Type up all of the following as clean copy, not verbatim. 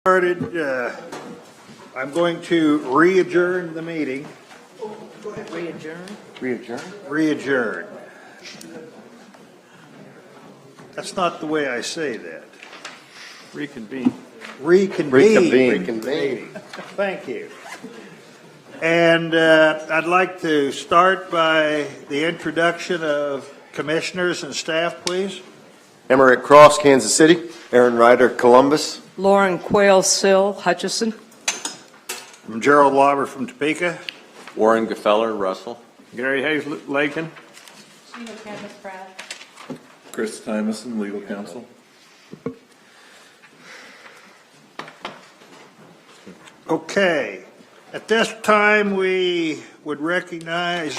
Started. I'm going to re-adjourn the meeting. Re-adjourn? Re-adjourn. That's not the way I say that. Reconvene. Reconvene. Thank you. And I'd like to start by the introduction of commissioners and staff, please. Emmerich Cross, Kansas City. Aaron Ryder, Columbus. Lauren Quayle Sill, Hutchison. I'm Gerald Lauber from Topeka. Warren Gefeller, Russell. Gary Hayes, Lakin. Sheila Candace Pratt. Chris Tymason, legal counsel. Okay. At this time, we would recognize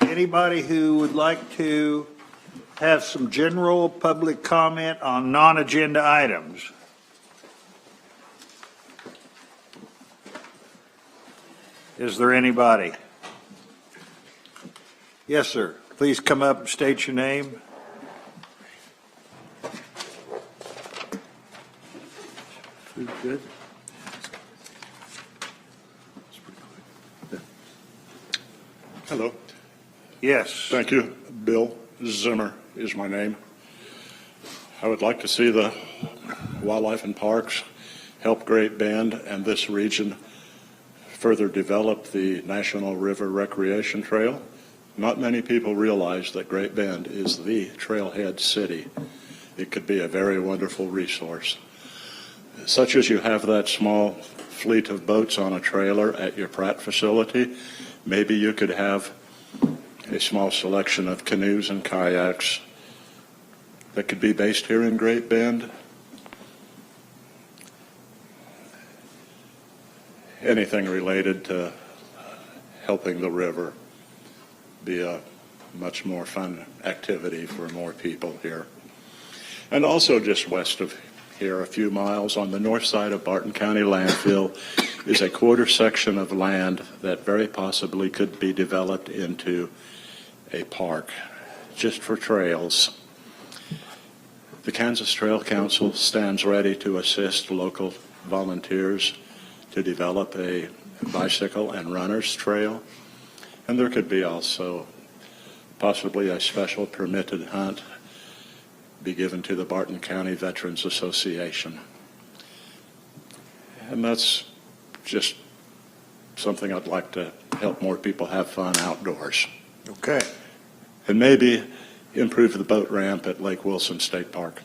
anybody who would like to have some general public comment on non-agenda items. Is there anybody? Yes, sir. Please come up and state your name. Food good? Hello. Yes. Thank you. Bill Zimmer is my name. I would like to see the Wildlife and Parks help Great Bend and this region further develop the National River Recreation Trail. Not many people realize that Great Bend is the trailhead city. It could be a very wonderful resource. Such as you have that small fleet of boats on a trailer at your Pratt facility, maybe you could have a small selection of canoes and kayaks that could be based here in Great Bend. Anything related to helping the river be a much more fun activity for more people here. And also just west of here, a few miles on the north side of Barton County landfill, is a quarter section of land that very possibly could be developed into a park just for trails. The Kansas Trail Council stands ready to assist local volunteers to develop a bicycle and runners trail. And there could be also possibly a special permitted hunt be given to the Barton County Veterans Association. And that's just something I'd like to help more people have fun outdoors. Okay. And maybe improve the boat ramp at Lake Wilson State Park.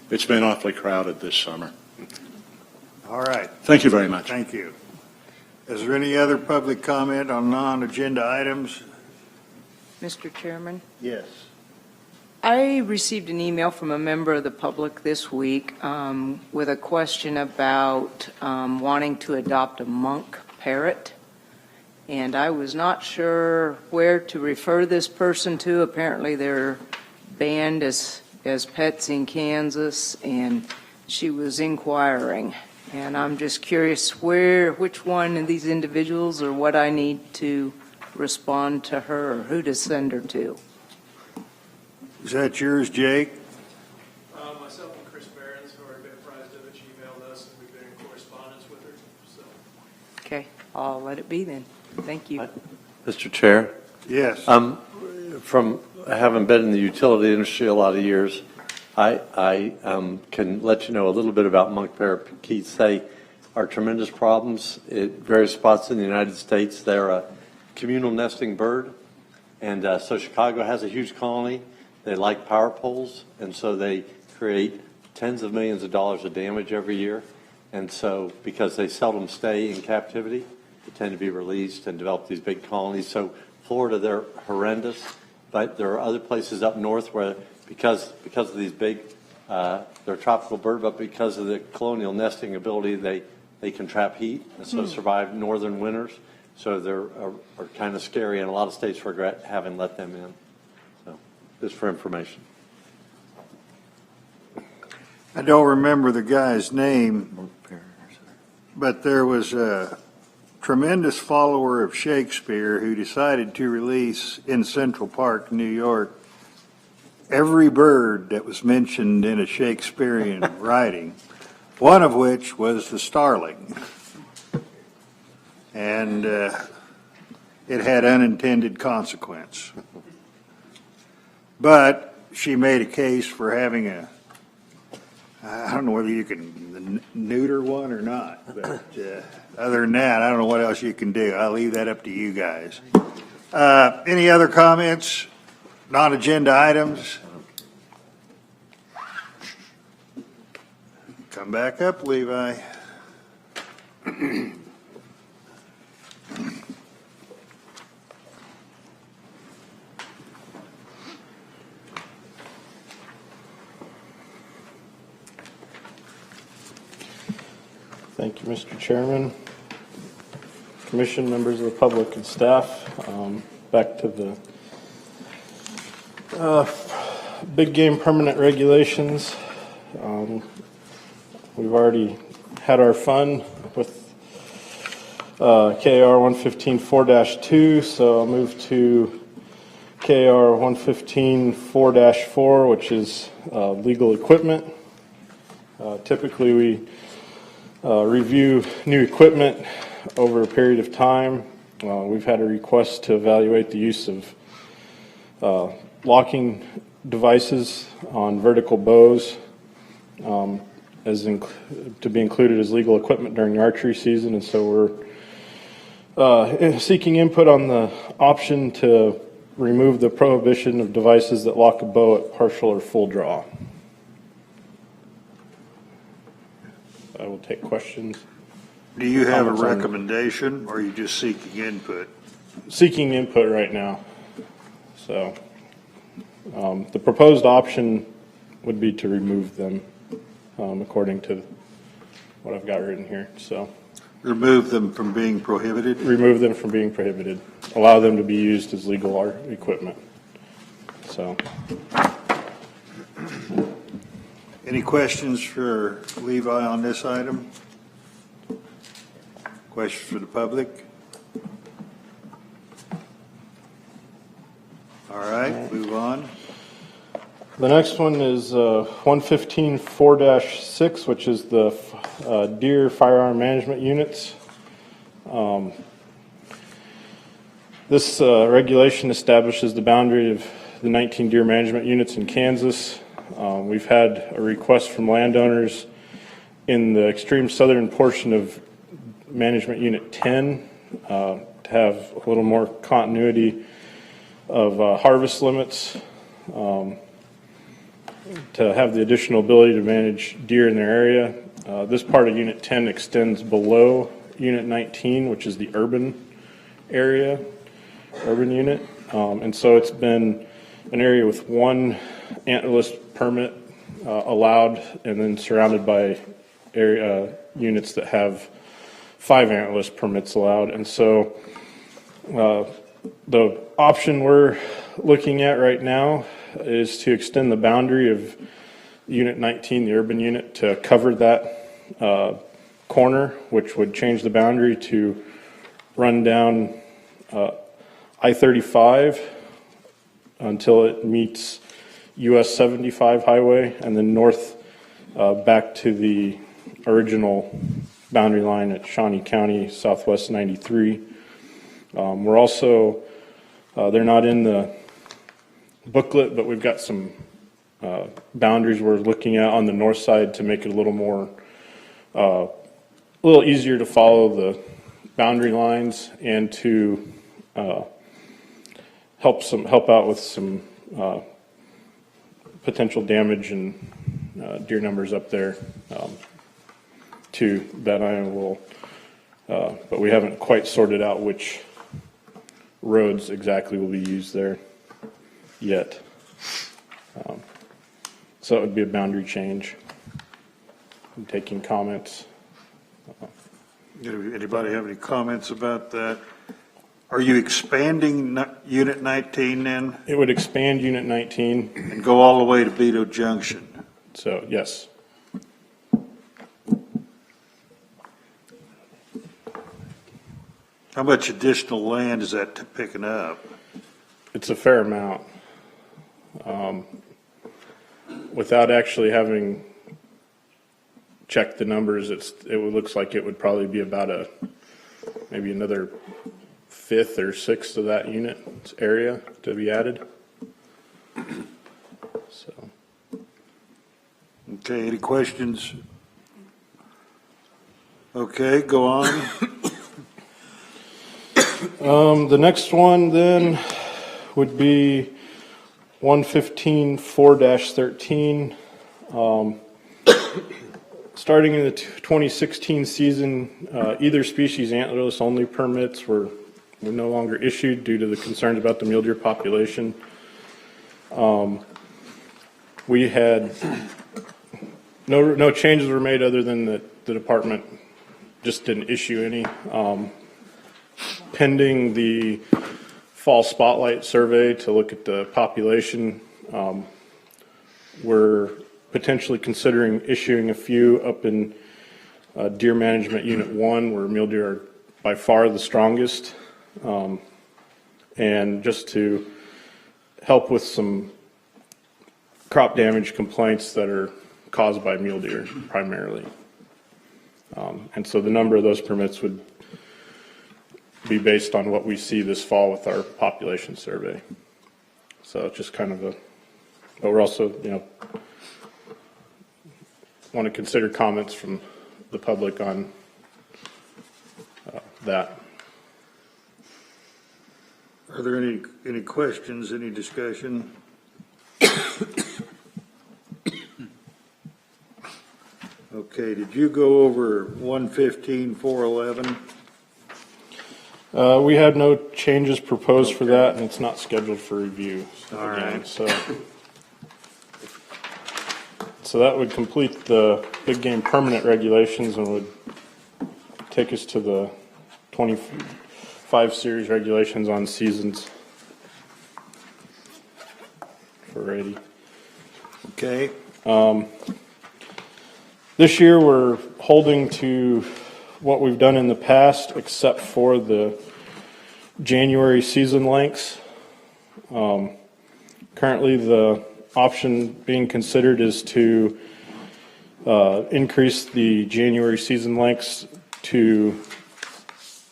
It's been awfully crowded this summer. All right. Thank you very much. Thank you. Is there any other public comment on non-agenda items? Mr. Chairman, Yes. I received an email from a member of the public this week with a question about wanting to adopt a monk parrot. And I was not sure where to refer this person to. Apparently they're banned as pets in Kansas, and she was inquiring. And I'm just curious which one of these individuals or what I need to respond to her or who to send her to. Is that yours, Jake? Myself and Chris Barron's, who are a bit apprised of it, she emailed us and we've been in correspondence with her. So. Okay, I'll let it be then. Thank you. Mr. Chair, Yes. from having been in the utility industry a lot of years, I can let you know a little bit about monk parakeets. They are tremendous problems at various spots in the United States. They're a communal nesting bird, and so Chicago has a huge colony. They like power poles, and so they create tens of millions of dollars of damage every year. And so because they seldom stay in captivity, they tend to be released and develop these big colonies. So Florida, they're horrendous, but there are other places up north where because of these big, they're a tropical bird, but because of the colonial nesting ability, they can trap heat and so survive northern winters. So they're are kind of scary, and a lot of states regret having let them in. So just for information. I don't remember the guy's name, but there was a tremendous follower of Shakespeare who decided to release in Central Park, New York, every bird that was mentioned in a Shakespearean writing one of which was the Starling. And it had unintended consequence. But she made a case for having I don't know whether you can neuter one or not, but other than that, I don't know what else you can do. I'll leave that up to you guys. Any other comments? Non-agenda items? Come back up, Levi. Thank you, Mr. Chairman, Commission, members of the public, and staff. Back to the big game permanent regulations. We've already had our fun with KR 115-4-2, so I'll move to KR 115-4-4, which is legal equipment. Typically, we review new equipment over a period of time. We've had a request to evaluate the use of locking devices on vertical bows to be included as legal equipment during the archery season, and so we're seeking input on the option to remove the prohibition of devices that lock a bow at partial or full draw. I will take questions. Do you have a Comments on- recommendation, or are you just seeking input? Seeking input right now. So the proposed option would be to remove them according to what I've got written here. So Remove them from being prohibited? remove them from being prohibited. Allow them to be used as legal art equipment. So Any questions for Levi on this item? Questions for the public? All right, move on. the next one is 115-4-6, which is the deer firearm management units. This regulation establishes the boundary of the 19 deer management units in Kansas. We've had a request from landowners in the extreme southern portion of Management Unit 10 to have a little more continuity of harvest limits, to have the additional ability to manage deer in their area. This part of Unit 10 extends below Unit 19, which is the urban area, urban unit. And so it's been an area with one antlerless permit allowed, and then surrounded by area units that have 5 antlerless permits allowed. And so the option we're looking at right now is to extend the boundary of Unit 19, the urban unit, to cover that corner, which would change the boundary to run down I-35 until it meets US 75 highway, and then north back to the original boundary line at Shawnee County, Southwest 93. We're also, they're not in the booklet, but we've got some boundaries we're looking at on the north side to make it a little more, a little easier to follow the boundary lines, and to help out with some potential damage and deer numbers up there to that I will, but we haven't quite sorted out which roads exactly will be used there yet. So it would be a boundary change. I'm taking comments. Anybody have any comments about that? Are you expanding Unit 19 then, It would expand Unit 19, and go all the way to Beto Junction? so yes. How much additional land is that picking up? It's a fair amount. Without actually having checked the numbers, looks like it would probably be about maybe another fifth or sixth of that unit area to be added. So, Okay, any questions? Okay, go on. the next one then would be 115-4-13. Starting in the 2016 season, either species antlerless only permits were no longer issued due to the concerns about the mule deer population. We had no changes were made other than that the department just didn't issue any. Pending the fall spotlight survey to look at the population, we're potentially considering issuing a few up in Deer Management Unit 1, where mule deer are by far the strongest, and just to help with some crop damage complaints that are caused by mule deer primarily. And so the number of those permits would be based on what we see this fall with our population survey. So it's just kind of but we're also, want to consider comments from the public on that. Are there any questions, any discussion? Okay, did you go over 115-411? We had no changes proposed for that, and it's not scheduled for review. All right. So that would complete the big game permanent regulations and would take us to the 25 series regulations on seasons for ready. Okay. This year we're holding to what we've done in the past, except for the January season lengths. Currently the option being considered is to increase the January season lengths to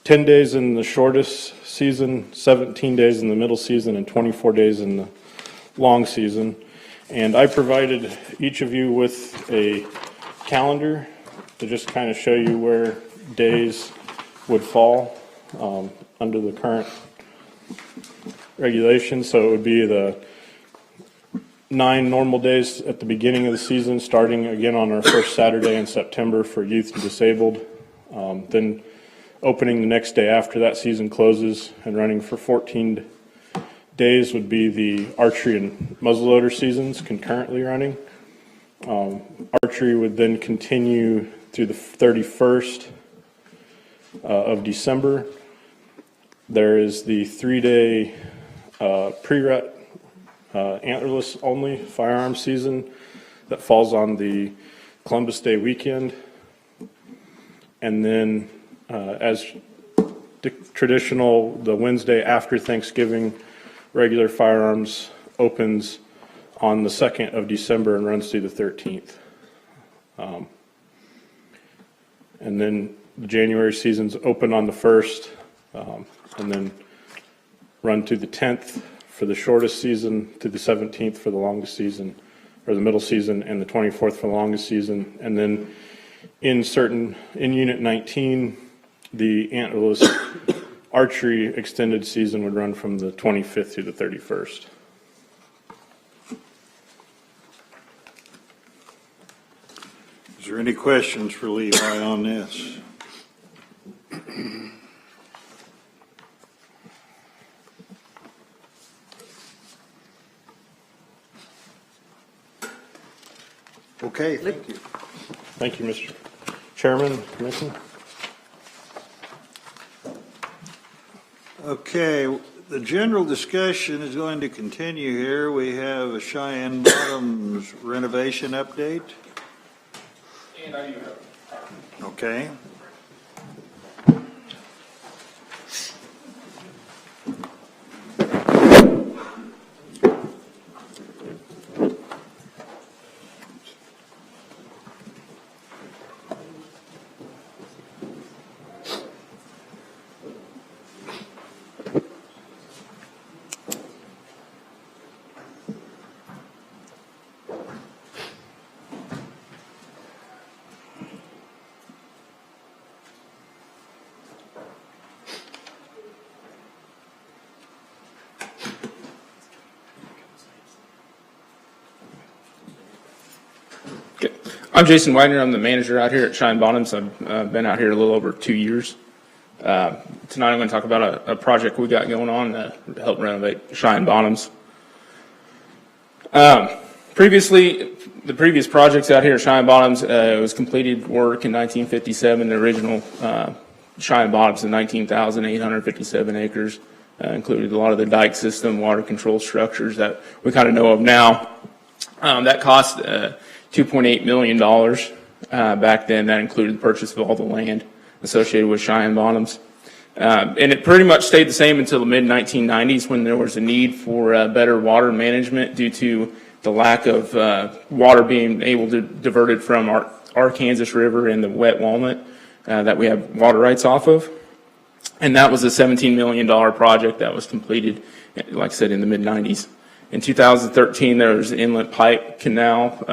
10 days in the shortest season, 17 days in the middle season, and 24 days in the long season. And I provided each of you with a calendar to just kind of show you where days would fall under the current regulations. So it would be the 9 normal days at the beginning of the season, starting again on our first Saturday in September for youth and disabled. Then opening the next day after that season closes and running for 14 days would be the archery and muzzleloader seasons concurrently running. Archery would then continue through the 31st of December. There is the 3-day pre-rut antlerless only firearm season that falls on the Columbus Day weekend. And then as traditional, the Wednesday after Thanksgiving regular firearms opens on the 2nd of December and runs through the 13th. And then the January seasons open on the 1st and then run to the 10th for the shortest season, to the 17th for the longest season, or the middle season, and the 24th for the longest season. And then in Unit 19, the antlerless archery extended season would run from the 25th through the 31st. Is there any questions for Levi on this? Okay, thank you. Thank you, Mr. Chairman, Commission. Okay, the general discussion is going to continue here. We have a Cheyenne Bottoms renovation update. And I do have. Okay. I'm Jason Wagner. I'm the manager out here at Cheyenne Bottoms. I've been out here a little over 2 years. Tonight I'm going to talk about a project we got going on to help renovate Cheyenne Bottoms. Previously, the previous projects out here at Cheyenne Bottoms, it was completed work in 1957. The original Cheyenne Bottoms of 19,857 acres included a lot of the dike system, water control structures that we kind of know of now. That cost $2.8 million back then. That included the purchase of all the land associated with Cheyenne Bottoms. And it pretty much stayed the same until the mid-1990s when there was a need for better water management due to the lack of water being able to divert it from our Kansas River and the wet walnut that we have water rights off of. And that was a $17 million project that was completed, like I said, in the mid-90s. In 2013, there was an inlet pipe canal.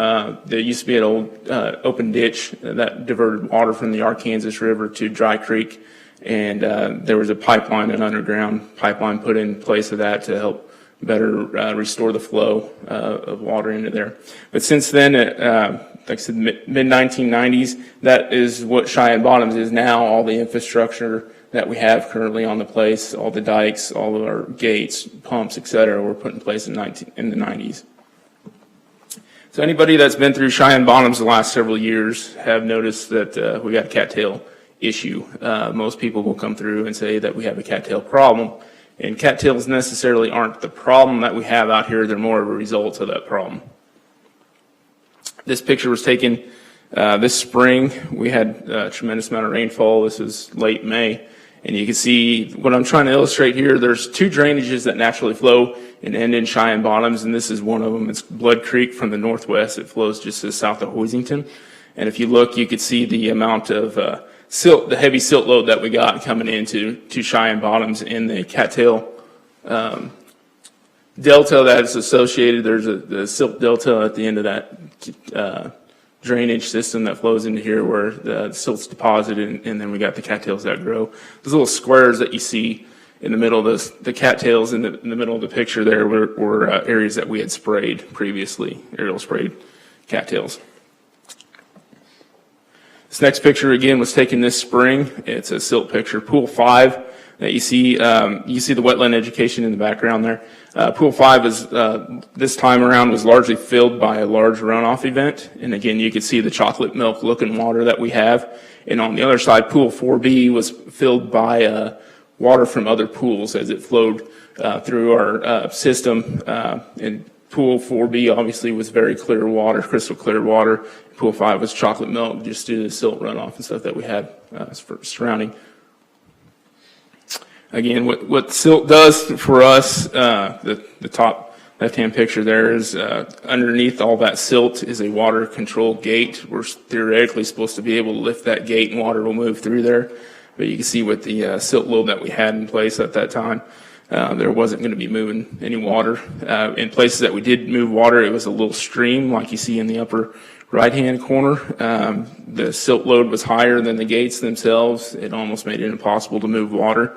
There used to be an old open ditch that diverted water from the Arkansas River to Dry Creek, and there was a pipeline, an underground pipeline put in place of that to help better restore the flow of water into there. But since then, like I said, mid-1990s, that is what Cheyenne Bottoms is now, all the infrastructure that we have currently on the place, all the dikes, all of our gates, pumps, et cetera, were put in place in the 90s. So anybody that's been through Cheyenne Bottoms the last several years have noticed that we got a cattail issue. Most people will come through and say that we have a cattail problem, and cattails necessarily aren't the problem that we have out here. They're more of a result of that problem. This picture was taken this spring. We had a tremendous amount of rainfall. This was late May. And you can see what I'm trying to illustrate here. There's two drainages that naturally flow and end in Cheyenne Bottoms, and this is one of them. It's Blood Creek from the northwest. It flows just to the south of Hoisington. And if you look, you could see the amount of silt, the heavy silt load that we got coming into Cheyenne Bottoms in the cattail delta that is associated. There's the silt delta at the end of that drainage system that flows into here where the silt's deposited, and then we got the cattails that grow. Those little squares that you see in the middle of this, the cattails in the middle of the picture there were areas that we had sprayed previously, aerial sprayed cattails. This next picture again was taken this spring. It's a silt picture, Pool 5 that you see the wetland education in the background there. Pool 5 is, this time around was largely filled by a large runoff event. And again, you can see the chocolate milk looking water that we have. And on the other side, Pool 4B was filled by water from other pools as it flowed through our system. And Pool 4B obviously was very clear water, crystal clear water. Pool 5 was chocolate milk just due to the silt runoff and stuff that we had surrounding. Again, what silt does for us, the top left-hand picture there is underneath all that silt is a water control gate. We're theoretically supposed to be able to lift that gate and water will move through there. But you can see with the silt load that we had in place at that time, there wasn't going to be moving any water. In places that we did move water, it was a little stream like you see in the upper right-hand corner. The silt load was higher than the gates themselves. It almost made it impossible to move water.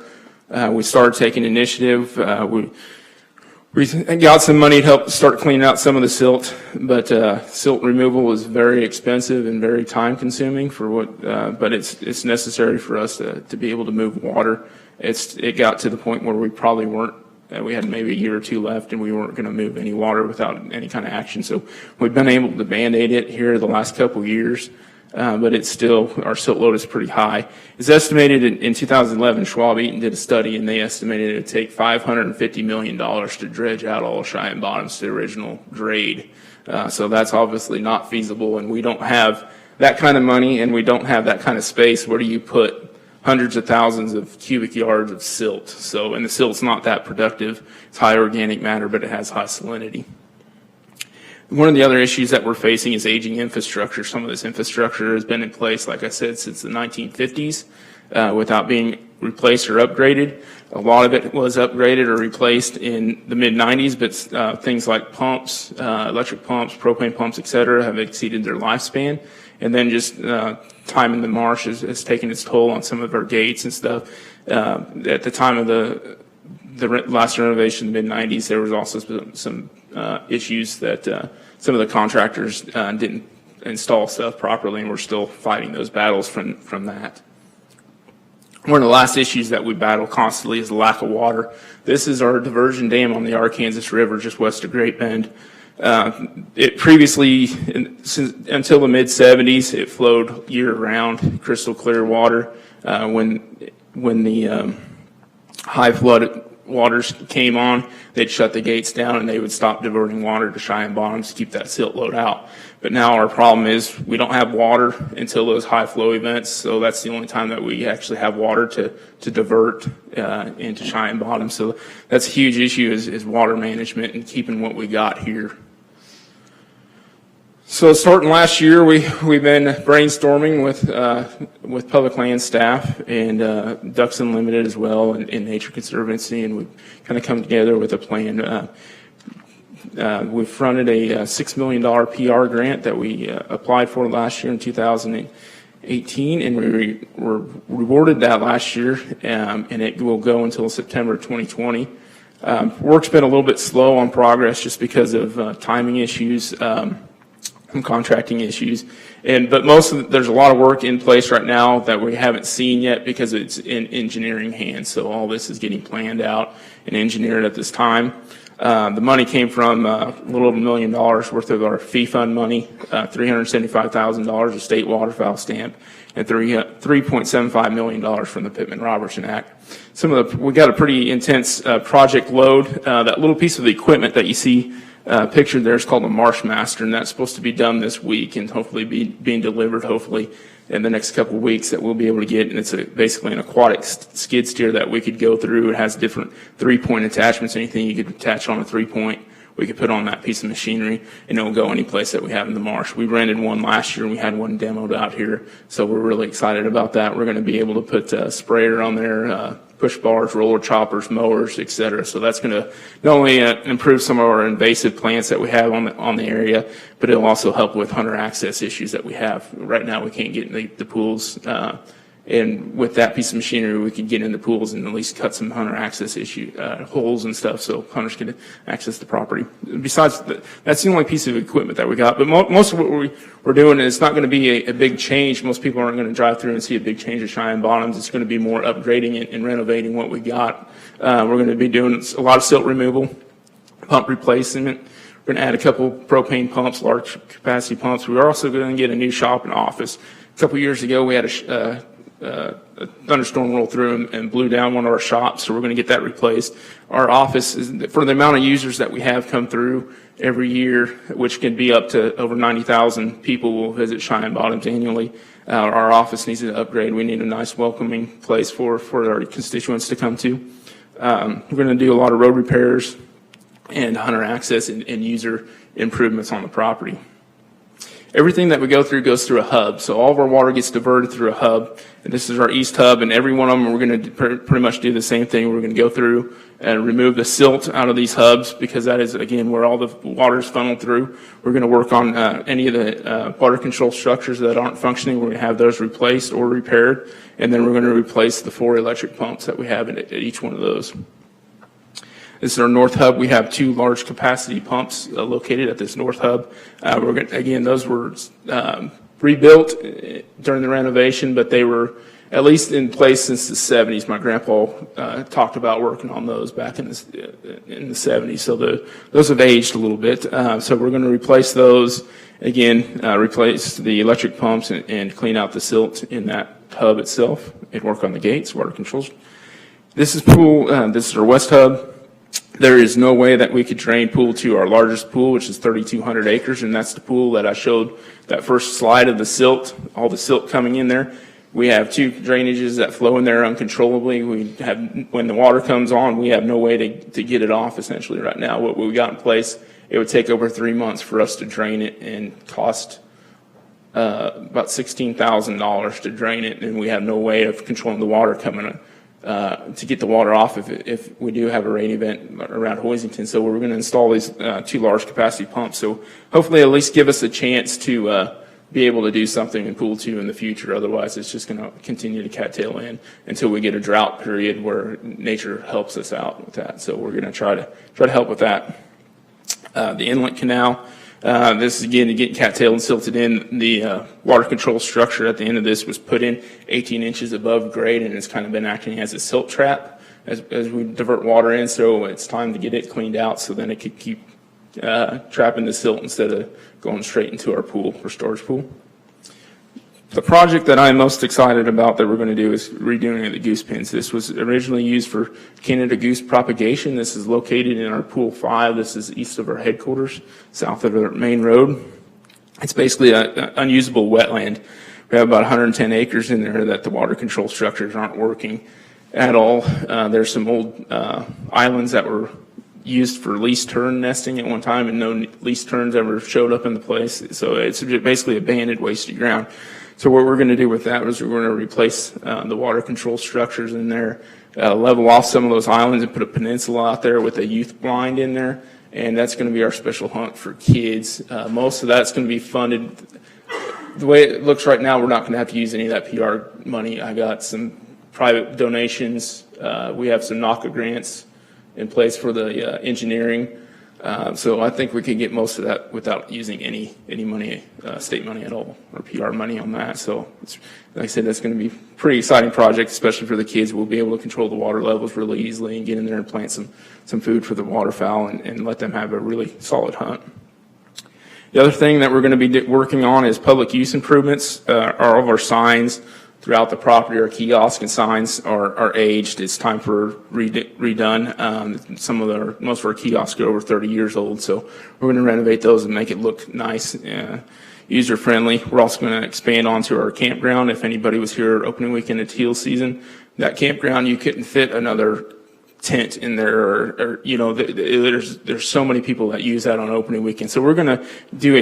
We started taking initiative. We got some money to help start cleaning out some of the silt, but silt removal was very expensive and very time consuming for what, but it's necessary for us to be able to move water. It got to the point where we probably weren't, we had maybe a year or two left and we weren't going to move any water without any kind of action. So we've been able to Band-Aid it here the last couple of years. But it's still, our silt load is pretty high. It's estimated in 2011, Schwab Eaton did a study and they estimated it would take $550 million to dredge out all of Cheyenne Bottoms to the original grade. So that's obviously not feasible, and we don't have that kind of money and we don't have that kind of space. Where do you put hundreds of thousands of cubic yards of silt? So, and the silt's not that productive. It's high organic matter, but it has high salinity. One of the other issues that we're facing is aging infrastructure. Some of this infrastructure has been in place, like I said, since the 1950s without being replaced or upgraded. A lot of it was upgraded or replaced in the mid-90s, but things like pumps, electric pumps, propane pumps, et cetera, have exceeded their lifespan. And then just time in the marsh has taken its toll on some of our gates and stuff. At the time of the last renovation in the mid-90s, there was also some issues that some of the contractors didn't install stuff properly, and we're still fighting those battles from that. One of the last issues that we battle constantly is the lack of water. This is our diversion dam on the Arkansas River just west of Great Bend. It previously, until the mid-'70s, it flowed year-round, crystal clear water. When the high flood waters came on, they'd shut the gates down and they would stop diverting water to Cheyenne Bottoms to keep that silt load out. But now our problem is we don't have water until those high flow events, so that's the only time that we actually have water to divert into Cheyenne Bottoms. So that's a huge issue is water management and keeping what we got here. So starting last year, we've been brainstorming with public land staff and Ducks Unlimited as well and Nature Conservancy, and we've kind of come together with a plan. We've fronted a $6 million PR grant that we applied for last year in 2018, and we were rewarded that last year, and it will go until September 2020. Work's been a little bit slow on progress just because of timing issues. Contracting issues, but there's a lot of work in place right now that we haven't seen yet because it's in engineering hands. So all this is getting planned out and engineered at this time. The money came from a little over $1 million worth of our fee fund money, $375,000 of state waterfowl stamp, and $3.75 million from the Pittman-Robertson Act. We got a pretty intense project load. That little piece of the equipment that you see pictured there is called a Marsh Master, and that's supposed to be done this week and hopefully being delivered hopefully in the next couple of weeks that we'll be able to get. And it's basically an aquatic skid steer that we could go through. It has different 3-point attachments. Anything you could attach on a 3-point, we could put on that piece of machinery, and it will go any place that we have in the marsh. We rented one last year, and we had one demoed out here, so we're really excited about that. We're going to be able to put a sprayer on there, push bars, roller choppers, mowers, et cetera. So that's going to not only improve some of our invasive plants that we have on the area, but it'll also help with hunter access issues that we have. Right now we can't get in the pools, and with that piece of machinery we could get in the pools and at least cut some hunter access holes and stuff so hunters can access the property. Besides, that's the only piece of equipment that we got. But most of what we're doing is not going to be a big change. Most people aren't going to drive through and see a big change at Cheyenne Bottoms. It's going to be more upgrading and renovating what we got. We're going to be doing a lot of silt removal, pump replacement. We're going to add a couple propane pumps, large capacity pumps. We're also going to get a new shop and office. A couple years ago, we had a thunderstorm roll through and blew down one of our shops, so we're going to get that replaced. Our office, for the amount of users that we have come through every year, which can be up to over 90,000 people will visit Cheyenne Bottoms annually, our office needs an upgrade. We need a nice welcoming place for our constituents to come to. We're going to do a lot of road repairs and hunter access and user improvements on the property. Everything that we go through goes through a hub, so all of our water gets diverted through a hub, and this is our east hub, and every one of them we're going to pretty much do the same thing. We're going to go through and remove the silt out of these hubs because that is, again, where all the water is funneled through. We're going to work on any of the water control structures that aren't functioning. We're going to have those replaced or repaired, and then we're going to replace the 4 electric pumps that we have at each one of those. This is our north hub. We have 2 large capacity pumps located at this north hub. Again, those were rebuilt during the renovation, but they were at least in place since the 70s. My grandpa talked about working on those back in the 70s, so those have aged a little bit. So we're going to replace those. Again, replace the electric pumps and clean out the silt in that hub itself and work on the gates, water controls. This is this is our west hub. There is no way that we could drain pool to our largest pool, which is 3,200 acres, and that's the pool that I showed that first slide of the silt, all the silt coming in there. We have 2 drainages that flow in there uncontrollably. When the water comes on, we have no way to get it off essentially right now. What we got in place, it would take over 3 months for us to drain it and cost about $16,000 to drain it, and we have no way of controlling the water coming in. To get the water off if we do have a rain event around Hoisington. So we're going to install these 2 large capacity pumps. So hopefully at least give us a chance to be able to do something in Pool 2 in the future. Otherwise, it's just going to continue to cattail in until we get a drought period where nature helps us out with that. So we're going to try to help with that. The inlet canal, This is again to get cattailed and silted in. The water control structure at the end of this was put in 18 inches above grade, and it's kind of been acting as a silt trap as we divert water in. So it's time to get it cleaned out so then it could keep trapping the silt instead of going straight into our pool or storage pool. The project that I'm most excited about that we're going to do is redoing the goose pens. This was originally used for Canada goose propagation. This is located in our pool 5. This is east of our headquarters, south of our main road. It's basically an unusable wetland. We have about 110 acres in there that the water control structures aren't working at all. There's some old islands that were used for least tern nesting at one time, and no least terns ever showed up in the place. So it's basically abandoned, wasted ground. So what we're going to do with that is we're going to replace the water control structures in there, level off some of those islands and put a peninsula out there with a youth blind in there. And that's going to be our special hunt for kids. Most of that's going to be funded. The way it looks right now, we're not going to have to use any of that PR money. I got some private donations. We have some NACA grants in place for the engineering. So I think we could get most of that without using any money, state money at all, or PR money on that. So it's, like I said, that's going to be a pretty exciting project, especially for the kids. We'll be able to control the water levels really easily and get in there and plant some food for the waterfowl and let them have a really solid hunt. The other thing that we're going to be working on is public use improvements. All of our signs throughout the property, our kiosk and signs are aged. It's time for redone. Most of our kiosks are over 30 years old, so we're going to renovate those and make it look nice, user friendly. We're also going to expand onto our campground. If anybody was here opening weekend at teal season, that campground, you couldn't fit another tent in there, or there's so many people that use that on opening weekend. So we're going to do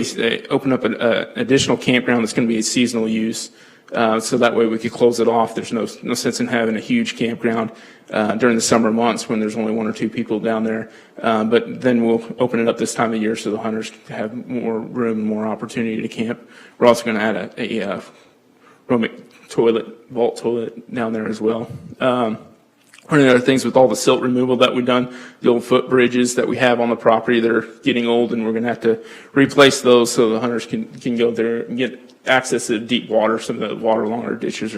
open up an additional campground that's going to be a seasonal use. So that way we could close it off. There's no sense in having a huge campground during the summer months when there's only 1 or 2 people down there. But then we'll open it up this time of year so the hunters have more room and more opportunity to camp. We're also going to add a vault toilet down there as well. One of the other things with all the silt removal that we've done, the old footbridges that we have on the property, they're getting old, and we're going to have to replace those so the hunters can go there and get access to deep water. Some of the water along our ditches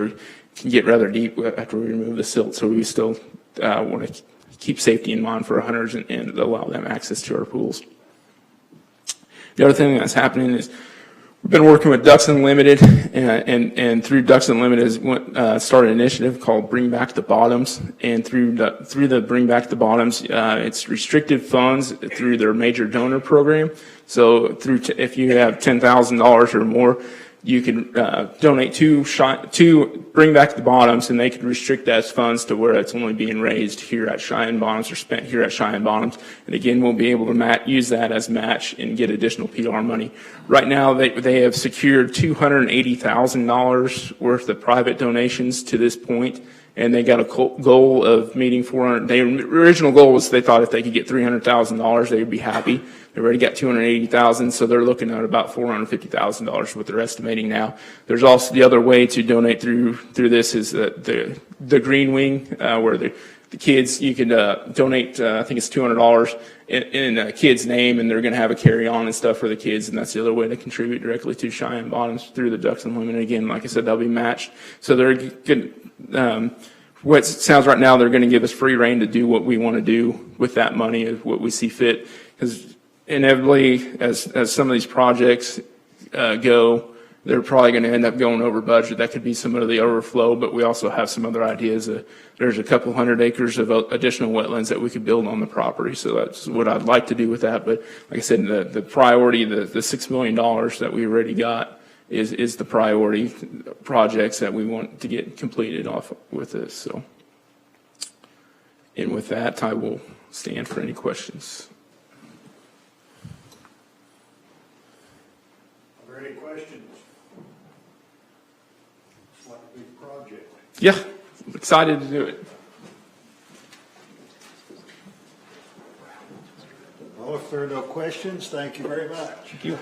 can get rather deep after we remove the silt. So we still want to keep safety in mind for our hunters and allow them access to our pools. The other thing that's happening is we've been working with Ducks Unlimited, and through Ducks Unlimited started an initiative called Bring Back the Bottoms. And through the Bring Back the Bottoms, it's restricted funds through their major donor program. So if you have $10,000 or more, you can donate to Bring Back the Bottoms, and they can restrict those funds to where it's only being raised here at Cheyenne Bottoms or spent here at Cheyenne Bottoms. And again, we'll be able to use that as match and get additional PR money. Right now, they have secured $280,000 worth of private donations to this point, and they got a goal of meeting 400. Their original goal was they thought if they could get $300,000, they would be happy. They already got $280,000, so they're looking at about $450,000 what they're estimating now. There's also the other way to donate through this is the Green Wing, where the kids, you can donate, I think it's $200 in a kid's name, and they're going to have a carry-on and stuff for the kids, and that's the other way to contribute directly to Cheyenne Bottoms through the Ducks Unlimited. Again, like I said, they'll be matched. So they're good. What it sounds right now, they're going to give us free reign to do what we want to do with that money, what we see fit. Because inevitably, as some of these projects go, they're probably going to end up going over budget. That could be some of the overflow, but we also have some other ideas. There's a couple 100 acres of additional wetlands that we could build on the property. So that's what I'd like to do with that. But like I said, the priority, the $6 million that we already got is the priority projects that we want to get completed off with this. So, and with that, I will stand for any questions. Are there any questions? It's like a big project. Yeah, I'm excited to do it. Well, if there are no questions, thank you very much. Thank you.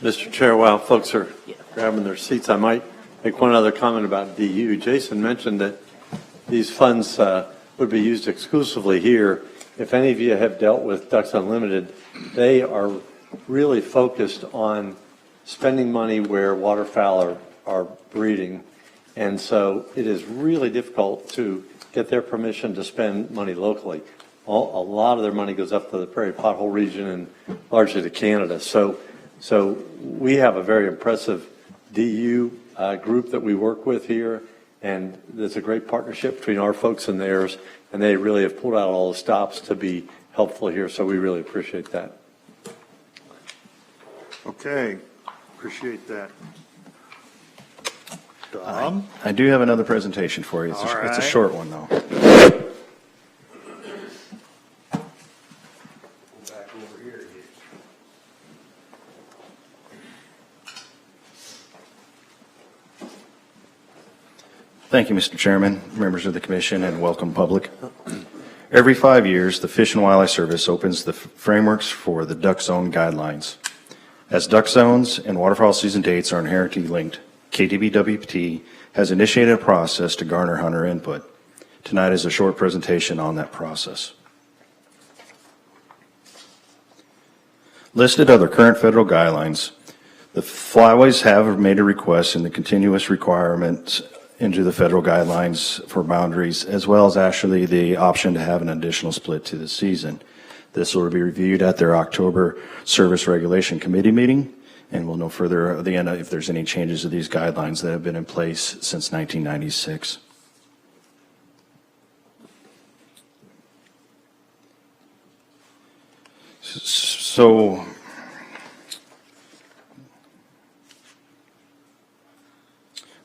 Mr. Chair, while folks are grabbing their seats, I might make one other comment about DU. Jason mentioned that these funds would be used exclusively here. If any of you have dealt with Ducks Unlimited, they are really focused on spending money where waterfowl are breeding. And so it is really difficult to get their permission to spend money locally. A lot of their money goes up to the Prairie Pothole region and largely to Canada. So we have a very impressive DU group that we work with here, and there's a great partnership between our folks and theirs, and they really have pulled out all the stops to be helpful here, so we really appreciate that. Okay, appreciate that. Tom? I do have another presentation for you. It's All it's a right. short one, though. Back over here. Thank you, Mr. Chairman, members of the commission, and welcome public. Every 5 years, the Fish and Wildlife Service opens the frameworks for the duck zone guidelines. As duck zones and waterfowl season dates are inherently linked, KDWP&T has initiated a process to garner hunter input. Tonight is a short presentation on that process. Listed are the current federal guidelines. The flyways have made a request in the continuous requirements into the federal guidelines for boundaries, as well as actually the option to have an additional split to the season. This will be reviewed at their October Service Regulation Committee meeting, and we'll know further at the end if there's any changes to these guidelines that have been in place since 1996. So,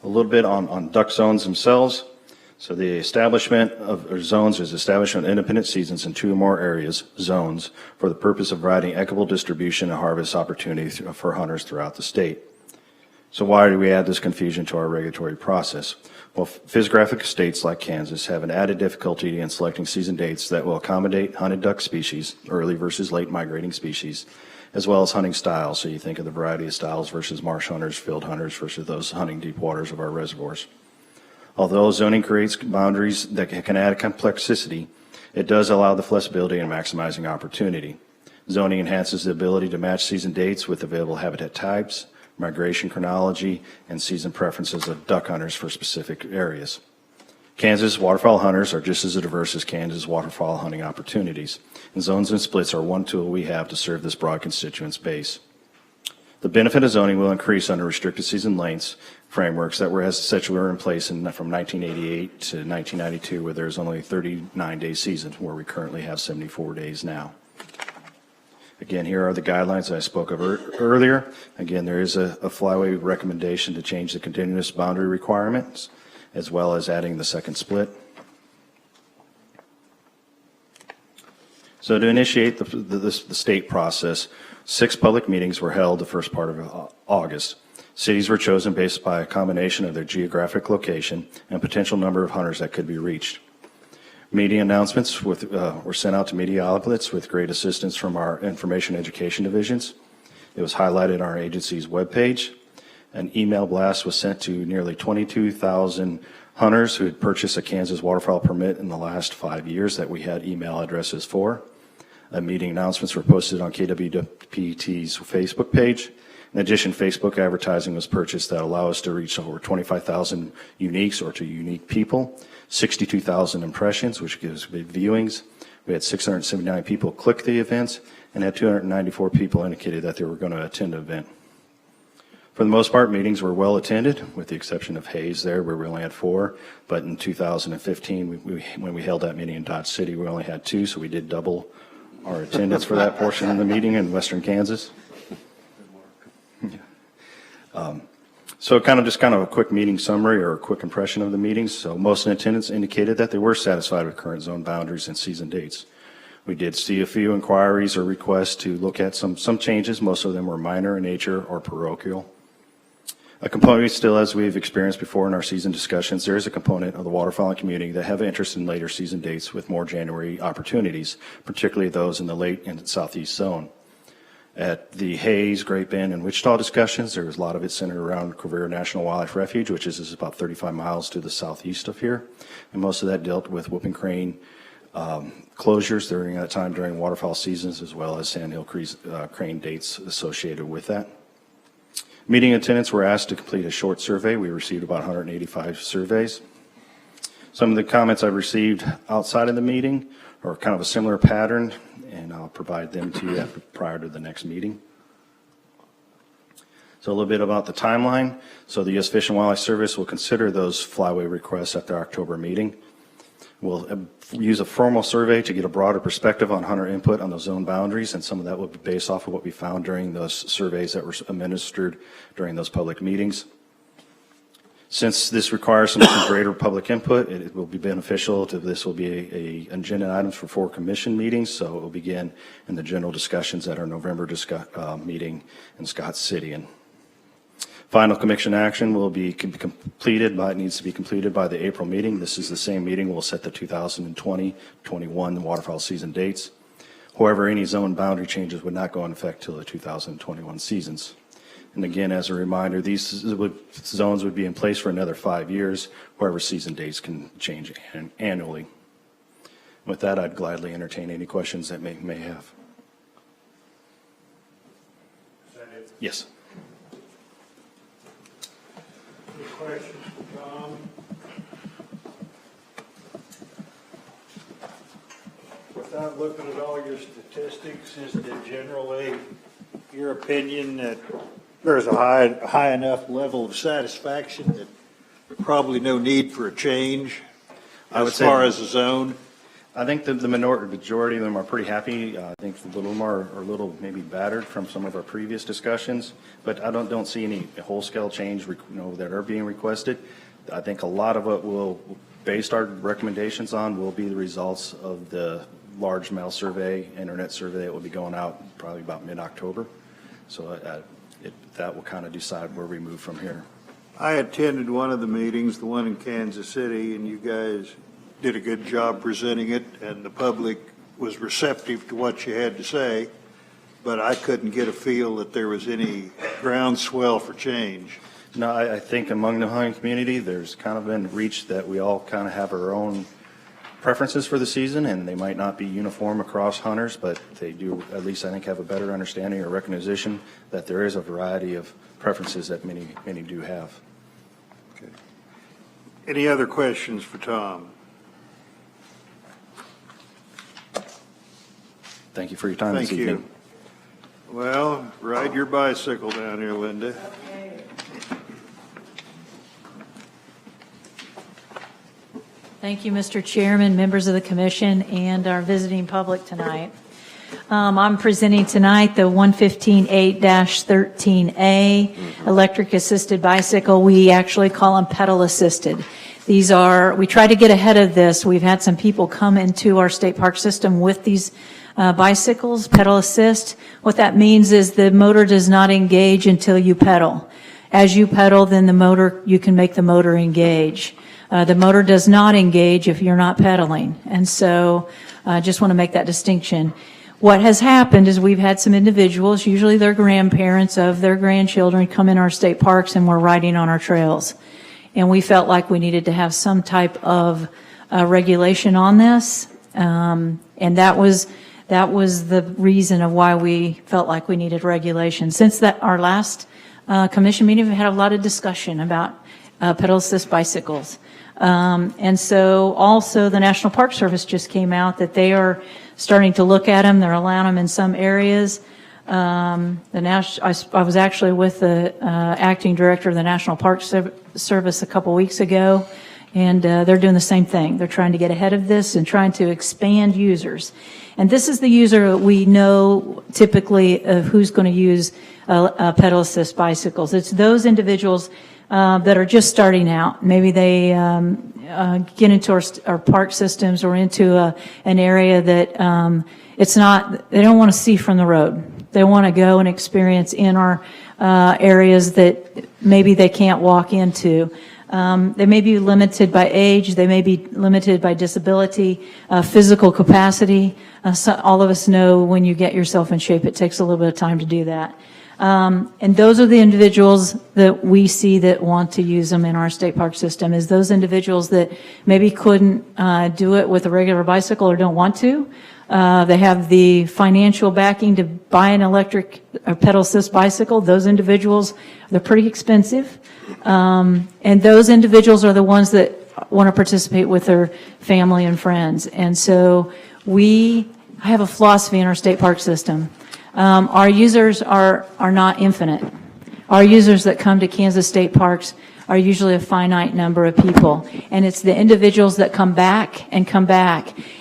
a little bit on duck zones themselves. So the establishment of zones is establishment of independent seasons in 2 or more areas, zones, for the purpose of providing equitable distribution and harvest opportunity for hunters throughout the state. So why do we add this confusion to our regulatory process? Well, physiographic states like Kansas have an added difficulty in selecting season dates that will accommodate hunted duck species, early versus late migrating species, as well as hunting styles. So you think of the variety of styles versus marsh hunters, field hunters versus those hunting deep waters of our reservoirs. Although zoning creates boundaries that can add complexity, it does allow the flexibility in maximizing opportunity. Zoning enhances the ability to match season dates with available habitat types, migration chronology, and season preferences of duck hunters for specific areas. Kansas waterfowl hunters are just as diverse as Kansas waterfowl hunting opportunities, and zones and splits are one tool we have to serve this broad constituents base. The benefit of zoning will increase under restricted season lengths frameworks that were in place from 1988 to 1992, where there's only 39-day seasons, where we currently have 74 days now. Again, here are the guidelines that I spoke of earlier. Again, there is a flyway recommendation to change the continuous boundary requirements, as well as adding the second split. So to initiate the state process, 6 public meetings were held the first part of August. Cities were chosen based by a combination of their geographic location and potential number of hunters that could be reached. Media announcements were sent out to media outlets with great assistance from our information education divisions. It was highlighted on our agency's webpage. An email blast was sent to nearly 22,000 hunters who had purchased a Kansas waterfowl permit in the last 5 years that we had email addresses for. Meeting announcements were posted on KDWP&T's Facebook page. In addition, Facebook advertising was purchased that allow us to reach over 25,000 uniques or to unique people, 62,000 impressions, which gives big viewings. We had 679 people click the events and had 294 people indicated that they were going to attend the event. For the most part, meetings were well attended, with the exception of Hayes there, where we only had 4. But in 2015, when we held that meeting in Dodge City, we only had 2, so we did double our attendance for that portion of the meeting in western Kansas. So kind of a quick meeting summary or a quick impression of the meetings. So most in attendance indicated that they were satisfied with current zone boundaries and season dates. We did see a few inquiries or requests to look at some changes. Most of them were minor in nature or parochial. A component still, as we've experienced before in our season discussions, there is a component of the waterfowling community that have interest in later season dates with more January opportunities, particularly those in the late and southeast zone. At the Hayes, Great Bend, and Wichita discussions, there was a lot of it centered around Quivira National Wildlife Refuge, which is about 35 miles to the southeast of here. And most of that dealt with whooping crane closures during that time during waterfowl seasons, as well as sandhill crane dates associated with that. Meeting attendants were asked to complete a short survey. We received about 185 surveys. Some of the comments I've received outside of the meeting are kind of a similar pattern, and I'll provide them to you prior to the next meeting. So a little bit about the timeline. So the U.S. Fish and Wildlife Service will consider those flyway requests at their October meeting. We'll use a formal survey to get a broader perspective on hunter input on those zone boundaries, and some of that will be based off of what we found during those surveys that were administered during those public meetings. Since this requires some greater public input, it will be beneficial to, this will be a agenda items for 4 commission meetings, so it will begin in the general discussions at our November meeting in Scott City. And final commission action will be completed by, it needs to be completed by the April meeting. This is the same meeting. We'll set the 2020-21 waterfowl season dates. However, any zone boundary changes would not go into effect till the 2021 seasons. And again, as a reminder, these zones would be in place for another 5 years. However, season dates can change annually. With that, I'd gladly entertain any questions that may have. Is that it? Yes. Any questions for Tom? Without looking at all your statistics, is it generally your opinion that there's a high enough level of satisfaction that probably no need for a change as far as the zone? I think the majority of them are pretty happy. I think a little more are a little maybe battered from some of our previous discussions, but I don't see any whole-scale change that are being requested. I think a lot of it will, based our recommendations on, will be the results of the large mail survey, internet survey that will be going out probably about mid-October. So that will kind of decide where we move from here. I attended one of the meetings, the one in Kansas City, and you guys did a good job presenting it, and the public was receptive to what you had to say, but I couldn't get a feel that there was any groundswell for change. No, I think among the hunting community, there's kind of been reached that we all kind of have our own preferences for the season, and they might not be uniform across hunters, but they do at least, I think, have a better understanding or recognition that there is a variety of preferences that many do have. Okay. Any other questions for Tom? Thank you for your time this evening. Well, ride your bicycle down here, Linda. Thank you, Mr. Chairman, members of the commission, and our visiting public tonight. I'm presenting tonight the 115-8-13A electric assisted bicycle. We actually call them pedal assisted. These are, we try to get ahead of this. We've had some people come into our state park system with these bicycles, pedal assist. What that means is the motor does not engage until you pedal. As you pedal, then the motor, you can make the motor engage. The motor does not engage if you're not pedaling. And so I just want to make that distinction. What has happened is we've had some individuals, usually their grandparents of their grandchildren, come in our state parks and were riding on our trails. And we felt like we needed to have some type of regulation on this. And that was the reason of why we felt like we needed regulation. Since that our last commission meeting, we've had a lot of discussion about pedal assist bicycles. And so also the National Park Service just came out that they are starting to look at them. They're allowing them in some areas. I was actually with the acting director of the National Park Service a couple weeks ago, and they're doing the same thing. They're trying to get ahead of this and trying to expand users. And this is the user that we know typically of who's going to use pedal assist bicycles. It's those individuals that are just starting out. Maybe they get into our park systems or into an area that it's not, they don't want to see from the road. They want to go and experience in our areas that maybe they can't walk into. They may be limited by age, they may be limited by disability, physical capacity. So all of us know when you get yourself in shape, it takes a little bit of time to do that. And those are the individuals that we see that want to use them in our state park system, is those individuals that maybe couldn't do it with a regular bicycle or don't want to. They have the financial backing to buy an electric or pedal assist bicycle. Those individuals, they're pretty expensive. And those individuals are the ones that want to participate with their family and friends. And so I have a philosophy in our state park system. Our users are not infinite. Our users that come to Kansas state parks are usually a finite number of people. And it's the individuals that come back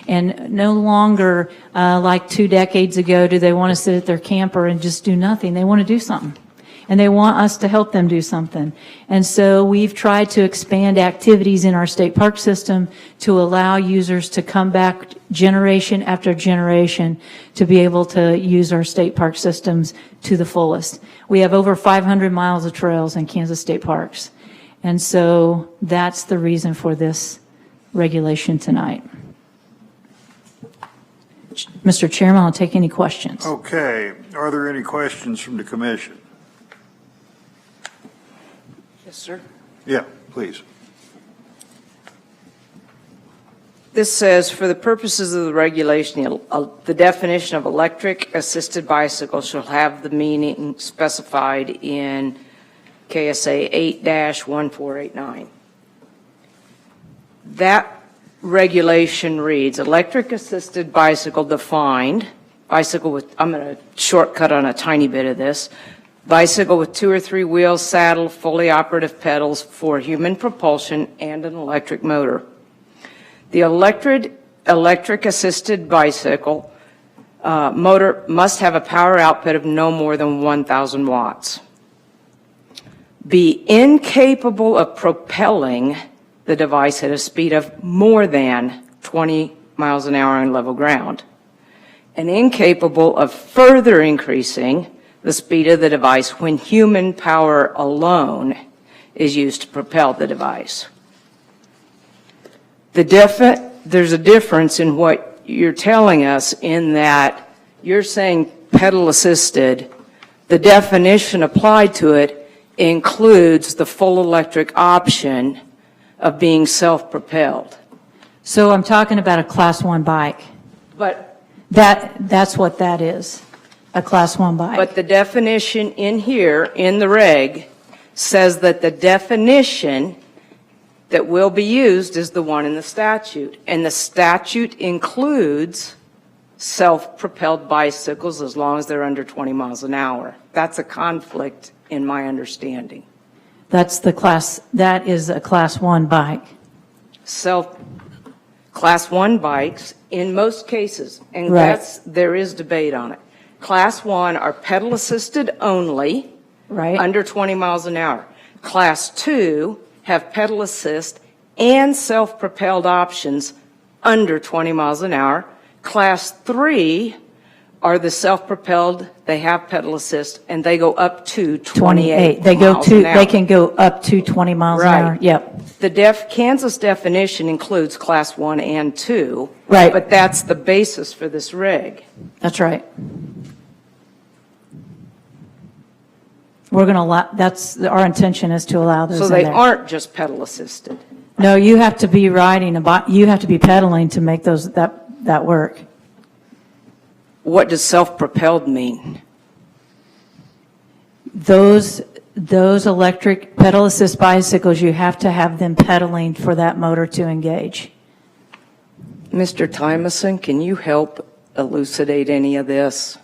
and no longer, like 2 decades ago, do they want to sit at their camper and just do nothing. They want to do something. And they want us to help them do something. And so we've tried to expand activities in our state park system to allow users to come back generation after generation to be able to use our state park systems to the fullest. We have over 500 miles of trails in Kansas state parks. And so that's the reason for this regulation tonight. Mr. Chairman, I'll take any questions. Okay, are there any questions from the commission? Yes, sir. Yeah, please. This says, for the purposes of the regulation, the definition of electric assisted bicycle shall have the meaning specified in KSA 8-1489. That regulation reads, electric assisted bicycle defined, bicycle with, I'm going to shortcut on a tiny bit of this, bicycle with 2 or 3 wheels, saddle, fully operative pedals for human propulsion and an electric motor. The electric assisted bicycle motor must have a power output of no more than 1,000 watts. Be incapable of propelling the device at a speed of more than 20 miles an hour on level ground, and incapable of further increasing the speed of the device when human power alone is used to propel the device. There's a difference in what you're telling us in that you're saying pedal assisted. The definition applied to it includes the full electric option of being self-propelled. So I'm talking about a Class 1 bike. But That's what that is, a Class 1 bike. But the definition in here, in the reg, says that the definition that will be used is the one in the statute. And the statute includes self-propelled bicycles as long as they're under 20 miles an hour. That's a conflict in my understanding. That is a Class 1 bike. Class 1 bikes, in most cases, and Right. there is debate on it. Class 1 are pedal assisted only, Right. under 20 miles an hour. Class 2 have pedal assist and self-propelled options under 20 miles an hour. Class 3 are the self-propelled, they have pedal assist, and they go up to 28 miles an hour. They can go up to 20 miles an hour. Right. Yep. The Kansas definition includes Class 1 and 2. Right. But that's the basis for this reg. That's right. We're going to allow, our intention is to allow those So in they there. aren't just pedal assisted. No, you have to be riding a bike, you have to be pedaling to make that work. What does self-propelled mean? Those electric pedal assist bicycles, you have to have them pedaling for that motor to engage. Mr. Tymason, can you help elucidate any of this?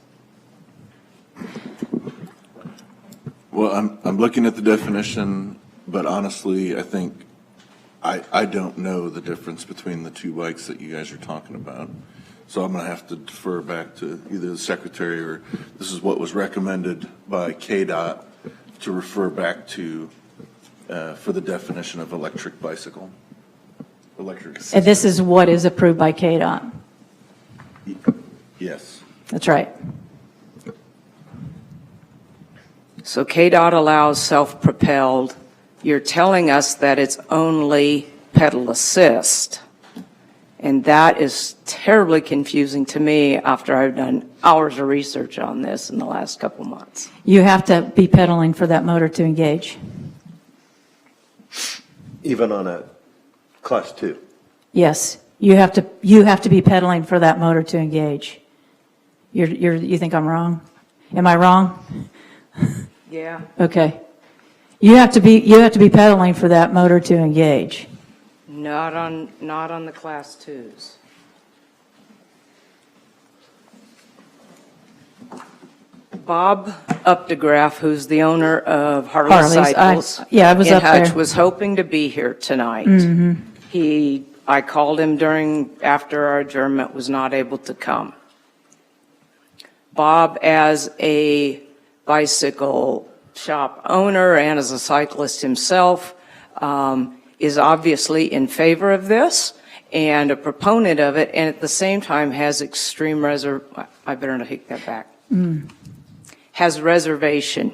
Well, I'm looking at the definition, but honestly, I think I don't know the difference between the 2 bikes that you guys are talking about. So I'm going to have to defer back to either the secretary or this is what was recommended by KDOT to refer back to for the definition of electric bicycle. And this is what is approved by KDOT. Yes. That's right. So KDOT allows self-propelled you're telling us that it's only pedal assist. And that is terribly confusing to me after I've done hours of research on this in the last couple months. You have to be pedaling for that motor to engage. Even on a class 2. Yes, you have to be pedaling for that motor to engage. You think I'm wrong? Am I wrong? Yeah. Okay. You have to be pedaling for that motor to engage. Not on the class 2s. Bob Updegraff, who's the owner of Harley Harley's, Cycles. I was in up there. Hutch, was hoping to be here tonight. I called him after our adjournment, was not able to come. Bob, as a bicycle shop owner and as a cyclist himself, is obviously in favor of this and a proponent of it, and at the same time has extreme I better not take that back. Has reservation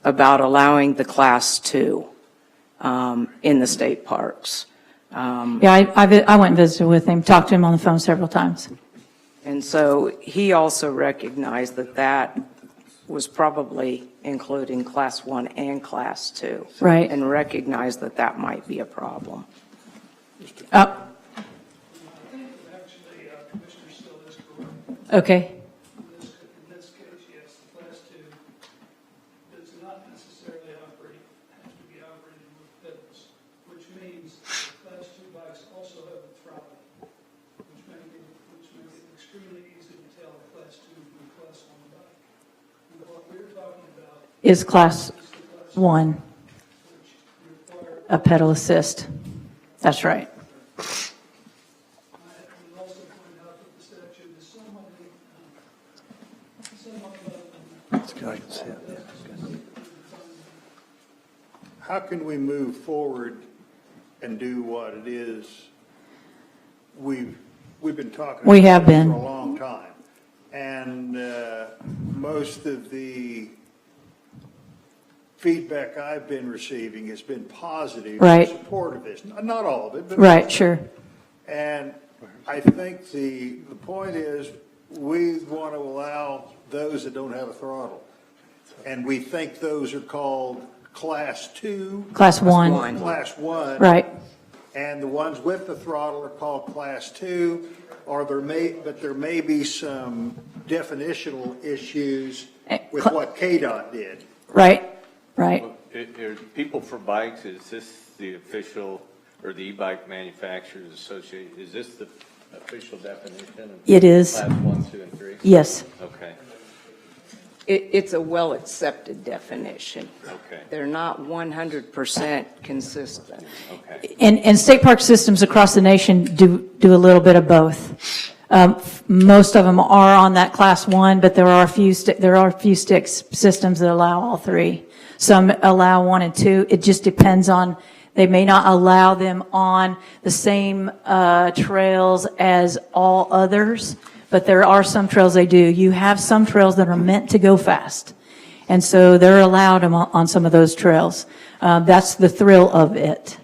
about allowing the class 2 in the state parks. Yeah, I went and visited with him, talked to him on the phone several times. And so he also recognized that was probably including class 1 and class 2. Right. And recognized that might be a problem. Oh, Actually, Commissioner Still is correct. okay. In this case, yes, the class 2 does not necessarily have to be operated with pedals, which means the class 2 bikes also have a throttle, which makes it extremely easy to tell a class 2 from a class 1 bike. And what we're talking about Is class is the class 1 which require. a pedal assist? That's right. I would also point out that the statute is somewhat How can we move forward and do what it is we've been talking We about have this been. for a long time? And most of the feedback I've been receiving has been positive Right. in support of this. Not all of it, but Right, sure. And I think the point is, we want to allow those that don't have a throttle. And we think those are called class 2. Class 1. Class 1. Right. And the ones with the throttle are called class 2, but there may be some definitional issues with what KDOT did. Right, right. People for Bikes, is this the official, or the e-bike manufacturers association, is this the official definition of It is. class 1, 2, and 3? Yes. Okay, It's a well-accepted definition. okay, They're not 100% consistent. okay. And state park systems across the nation do a little bit of both. Most of them are on that class 1, but there are a few systems that allow all 3. Some allow 1 and 2. It just depends on, they may not allow them on the same trails as all others, but there are some trails they do. You have some trails that are meant to go fast, and so they're allowed on some of those trails. That's the thrill of it.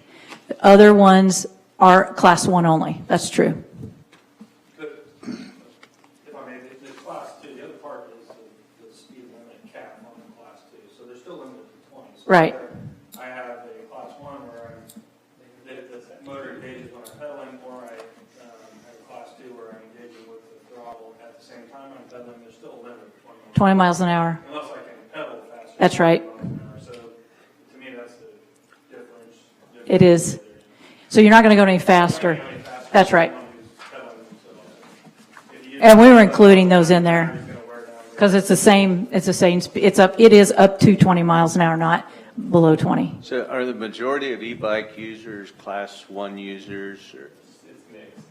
Other ones are class 1 only. That's true. If I may, the class 2, the other part is the speed limit cap on the class 2, so they're still limited to 20. So Right. I have a class 1 where the motor engages when I'm pedaling, or I have a class 2 where I'm engaging with the throttle at the same time I'm pedaling. There's still a limit of 20 20 miles. miles an hour. Unless I can pedal faster. That's right. So to me, that's the difference. It is. So you're not going to go any faster. That's right. And we were including those in there because it is up to 20 miles an hour, not below 20. So are the majority of e-bike users class 1 users, or?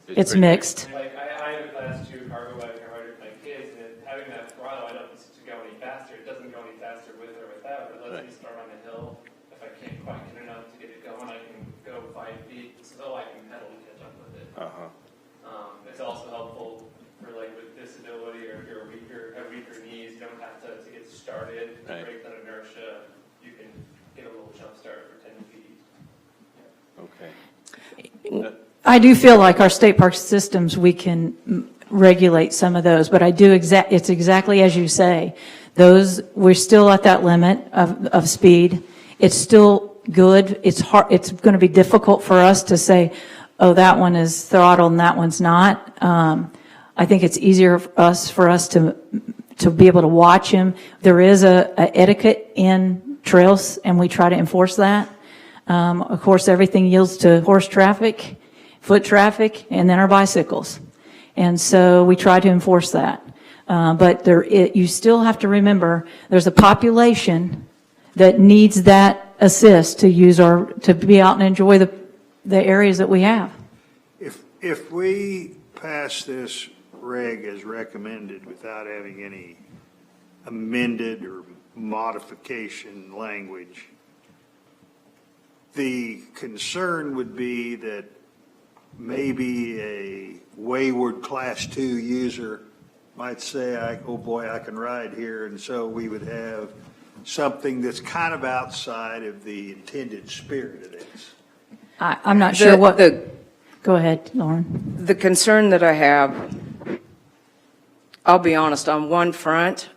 It's mixed. Like, I have a class 2 cargo bike I ride with my kids, and having that throttle, I don't need to go any faster. It doesn't go any faster with or without. It lets me start on a hill. If I can't quite get enough to get it going, I can go 5 feet, so I can pedal to catch up with it. It's also helpful for like with disability, or if you're have weaker knees, you don't have to get started. Right. Break that inertia. You can get a little jump start for 10 feet. I do feel like our state park systems, we can regulate some of those, but it's exactly as you say. We're still at that limit of speed. It's still good. It's hard, it's going to be difficult for us to say, oh, that one is throttled and that one's not. I think it's easier for us to be able to watch him. There is a etiquette in trails, and we try to enforce that. Of course, everything yields to horse traffic, foot traffic, and then our bicycles. And so we try to enforce that. But you still have to remember there's a population that needs that assist to be out and enjoy the areas that we have. If we pass this reg as recommended without having any amended or modification language, the concern would be that maybe a wayward Class 2 user might say, oh boy, I can ride here, and so we would have something that's kind of outside of the intended spirit of this. I'm not sure what... Go ahead, Lauren. The concern that I have, I'll be honest, on one front,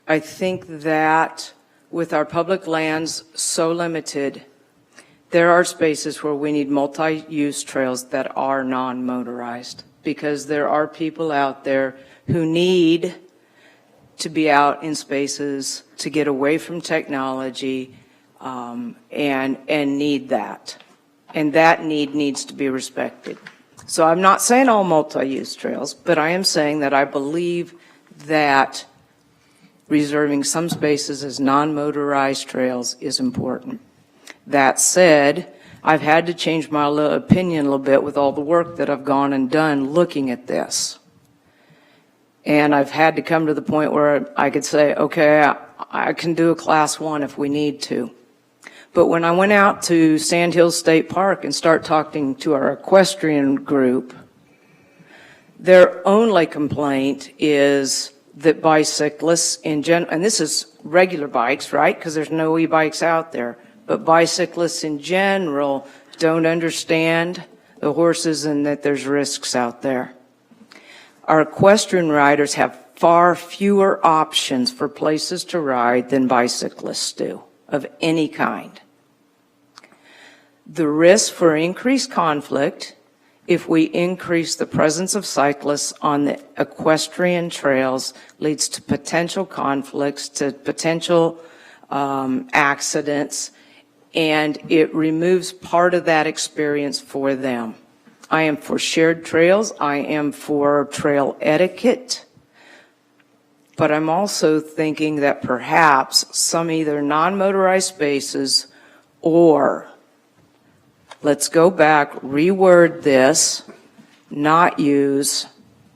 I think that with our public lands so limited, there are spaces where we need multi-use trails that are non-motorized, because there are people out there who need to be out in spaces to get away from technology and need that. And that need needs to be respected. So I'm not saying all multi-use trails, but I am saying that I believe that reserving some spaces as non-motorized trails is important. That said, I've had to change my opinion a little bit with all the work that I've gone and done looking at this. And I've had to come to the point where I could say, okay, I can do a Class 1 if we need to. But when I went out to Sand Hills State Park and start talking to our equestrian group, their only complaint is that bicyclists in general, and this is regular bikes, right? Because there's no e-bikes out there. But bicyclists in general don't understand the horses and that there's risks out there. Our equestrian riders have far fewer options for places to ride than bicyclists do, of any kind. The risk for increased conflict if we increase the presence of cyclists on the equestrian trails leads to potential conflicts, to potential accidents, and it removes part of that experience for them. I am for shared trails. I am for trail etiquette. But I'm also thinking that perhaps some either non-motorized spaces or, let's go back, reword this, not use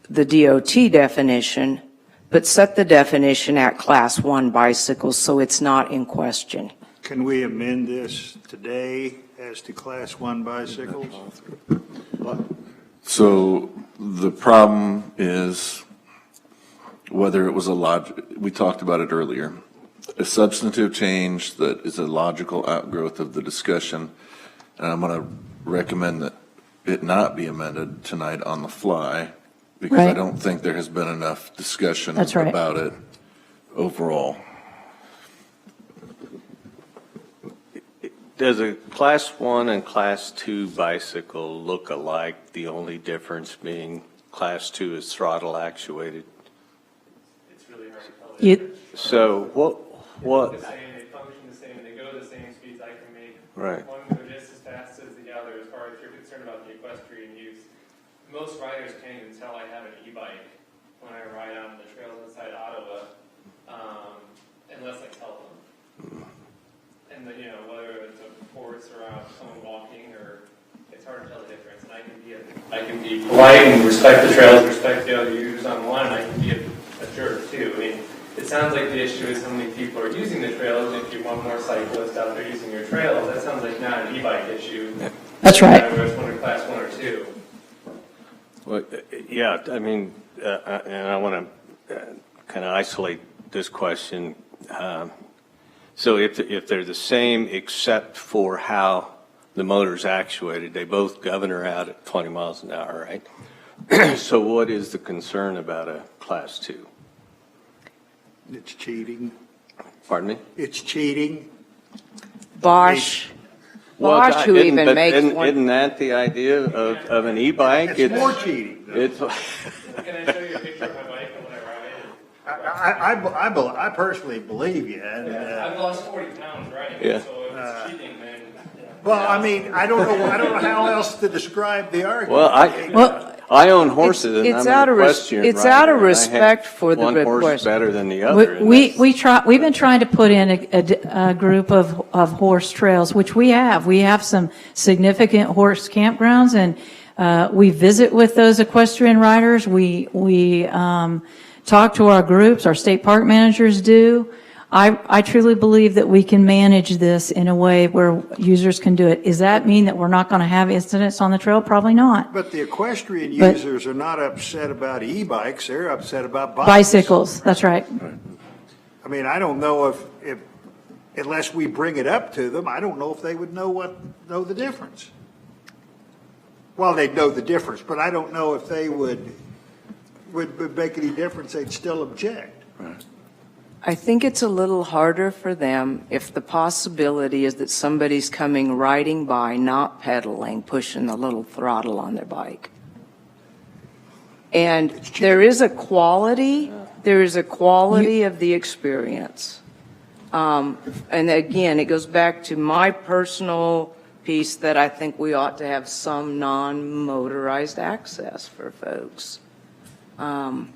the DOT definition, but set the definition at Class 1 bicycles so it's not in question. Can we amend this today as to Class 1 bicycles? So the problem is whether it was we talked about it earlier, a substantive change that is a logical outgrowth of the discussion. And I'm going to recommend that it not be amended tonight on the fly, because I don't think there has been enough discussion about it overall. Does a Class 1 and Class 2 bicycle look alike, the only difference being Class 2 is throttle actuated? It's really hard to tell the difference. So what? They function the same, they go the same speeds I can make. Right. One go just as fast as the other as far as you're concerned about the equestrian use. Most riders can't even tell I have an e-bike when I ride on the trails inside Ottawa, unless I tell them. And whether it's a horse or someone walking, or it's hard to tell the difference. And I can be polite and respect the trails, respect the other users on one, and I can be a jerk too. I mean, it sounds like the issue is how many people are using the trails. If you want more cyclists out there using your trails, that sounds like not an e-bike issue. That's right. Whether it's one in Class 1 or 2. Well, yeah, I mean, and I want to kind of isolate this question. So if they're the same except for how the motor's actuated. They both governor out at 20 miles an hour, right? So what is the concern about a Class 2? It's cheating. Pardon me? It's cheating. Bosch, Well, who even makes one. Isn't that the idea of an e-bike? It's more cheating. It's, Can I show you a picture of my bike and when I ride it? I personally believe you. And, I've lost 40 pounds riding Yeah. it, so if it's cheating, then. well, I mean, I don't know how else to describe the argument. well, I own horses, and it's I'm out an of res- equestrian it's rider, out of and I have respect for the one horse request. better than the other. and We've been trying to put in a group of horse trails, which we have. We have some significant horse campgrounds, and we visit with those equestrian riders. We talk to our groups, our state park managers do. I truly believe that we can manage this in a way where users can do it. Does that mean that we're not going to have incidents on the trail? Probably not. But the equestrian users are not upset about e-bikes, they're upset about bikes. Bicycles, that's right. I mean, I don't know if unless we bring it up to them, I don't know if they would know the difference. Well, they'd know the difference, but I don't know if they would make any difference, they'd still object. Right. I think it's a little harder for them if the possibility is that somebody's coming riding by, not pedaling, pushing the little throttle on their bike. And there is a quality of the experience. And again, it goes back to my personal piece that I think we ought to have some non-motorized access for folks. Mr.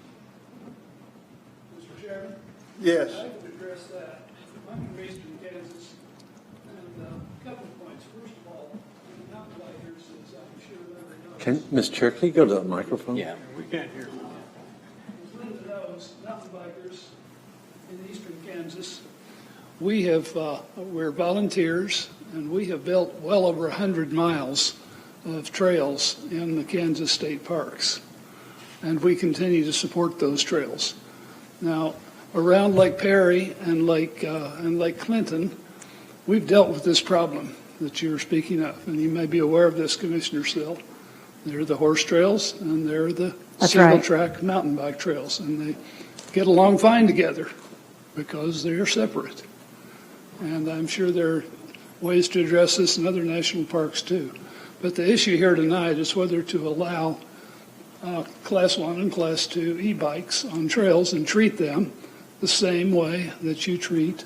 Chairman? Yes. I would address that. I'm from eastern Kansas, and a couple of points. First of all, mountain bikers, as I'm sure Linda knows. Mr. Chair, can you go to the microphone? Yeah, we can't hear. As Linda knows, mountain bikers in eastern Kansas, we're volunteers, and we have built well over 100 miles of trails in the Kansas state parks, and we continue to support those trails. Now, around Lake Perry and Lake Clinton, we've dealt with this problem that you're speaking of, and you may be aware of this, Commissioner Sill. They're the horse trails, and they're the single-track mountain bike trails, and they get along fine together because they're separate. And I'm sure there are ways to address this in other national parks too. But the issue here tonight is whether to allow Class 1 and Class 2 e-bikes on trails and treat them the same way that you treat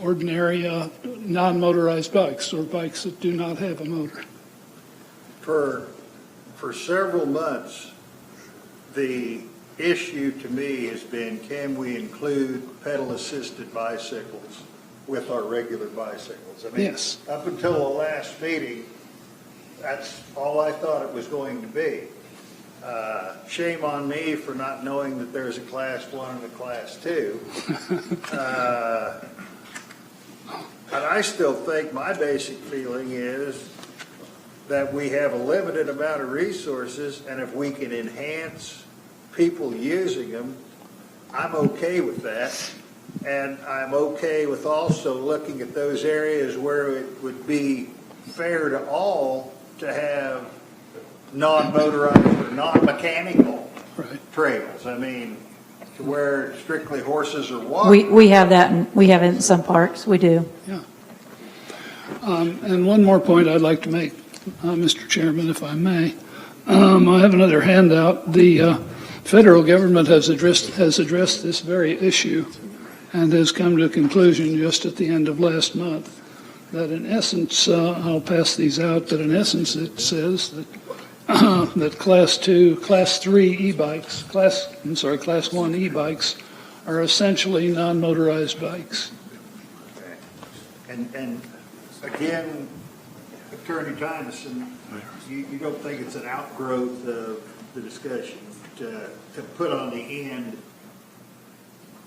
ordinary non-motorized bikes or bikes that do not have a motor. For several months, the issue to me has been, can we include pedal-assisted bicycles with our regular bicycles? I mean, Yes. Up until the last meeting, that's all I thought it was going to be. Shame on me for not knowing that there's a Class 1 and a Class 2. And I still think my basic feeling is that we have a limited amount of resources, and if we can enhance people using them, I'm okay with that. And I'm okay with also looking at those areas where it would be fair to all to have non-motorized or non-mechanical trails. I mean, to where strictly horses are walking. We have that, and we have it in some parks. We do. Yeah. And one more point I'd like to make, Mr. Chairman, if I may. I have another handout. The federal government has addressed this very issue and has come to a conclusion just at the end of last month that in essence, I'll pass these out, but in essence it says that that Class 3 e-bikes, Class 1 e-bikes are essentially non-motorized bikes. Okay. And again, Attorney Tyneson, you don't think it's an outgrowth of the discussion to put on the end,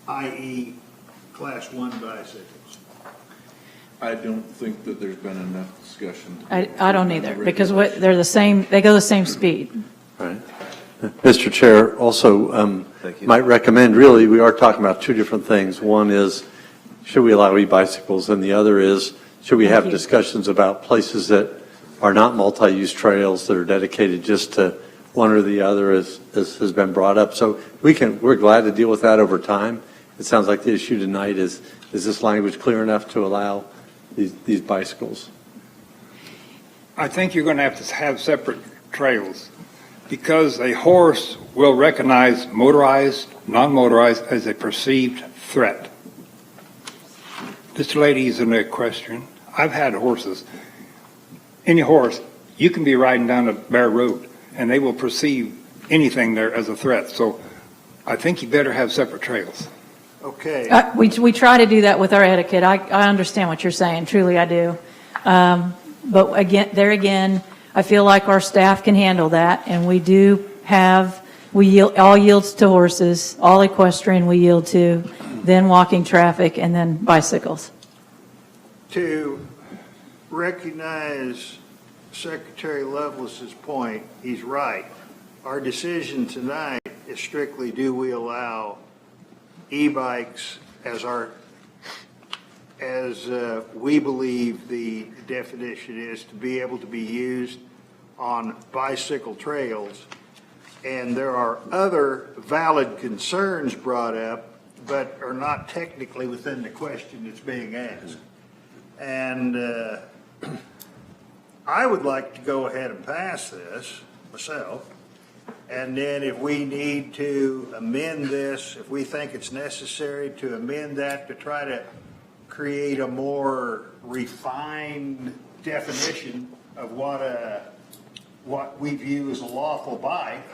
i.e. Class 1 bicycles? I don't think that there's been enough discussion. I don't either, because they're the same, they go the same speed. Right. Mr. Chair, also might recommend, really, we are talking about two different things. One is should we allow e-bicycles? And the other is, should we have discussions about places that are not multi-use trails that are dedicated just to one or the other, as has been brought up? So we're glad to deal with that over time. It sounds like the issue tonight is this language clear enough to allow these bicycles? I think you're going to have separate trails because a horse will recognize motorized, non-motorized as a perceived threat. This lady is an equestrian. I've had horses. Any horse, you can be riding down a bare road and they will perceive anything there as a threat. So I think you better have separate trails. Okay. We try to do that with our etiquette. I understand what you're saying. Truly, I do. But again, I feel like our staff can handle that, and we do have, all yields to horses, all equestrian we yield to, then walking traffic, and then bicycles. To recognize Secretary Lovelace's point, he's right. Our decision tonight is strictly, do we allow e-bikes as we believe the definition is, to be able to be used on bicycle trails. And there are other valid concerns brought up, but are not technically within the question that's being asked. And I would like to go ahead and pass this myself. And then if we need to amend this, if we think it's necessary to amend that to try to create a more refined definition of what we view as a lawful bike,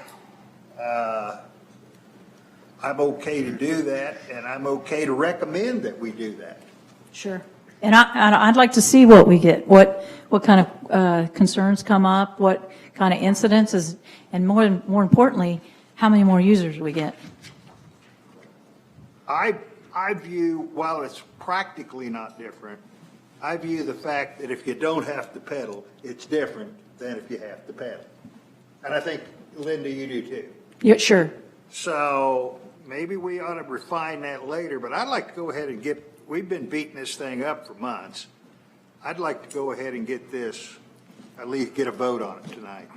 I'm okay to do that, and I'm okay to recommend that we do that. Sure. And I'd like to see what we get, what kind of concerns come up, what kind of incidences, and more importantly, how many more users we get. I view, while it's practically not different, I view the fact that if you don't have to pedal, it's different than if you have to pedal. And I think, Linda, you do too. Yeah, sure. So maybe we ought to refine that later, but I'd like to go ahead and we've been beating this thing up for months. I'd like to go ahead and get this, at least get a vote on it tonight.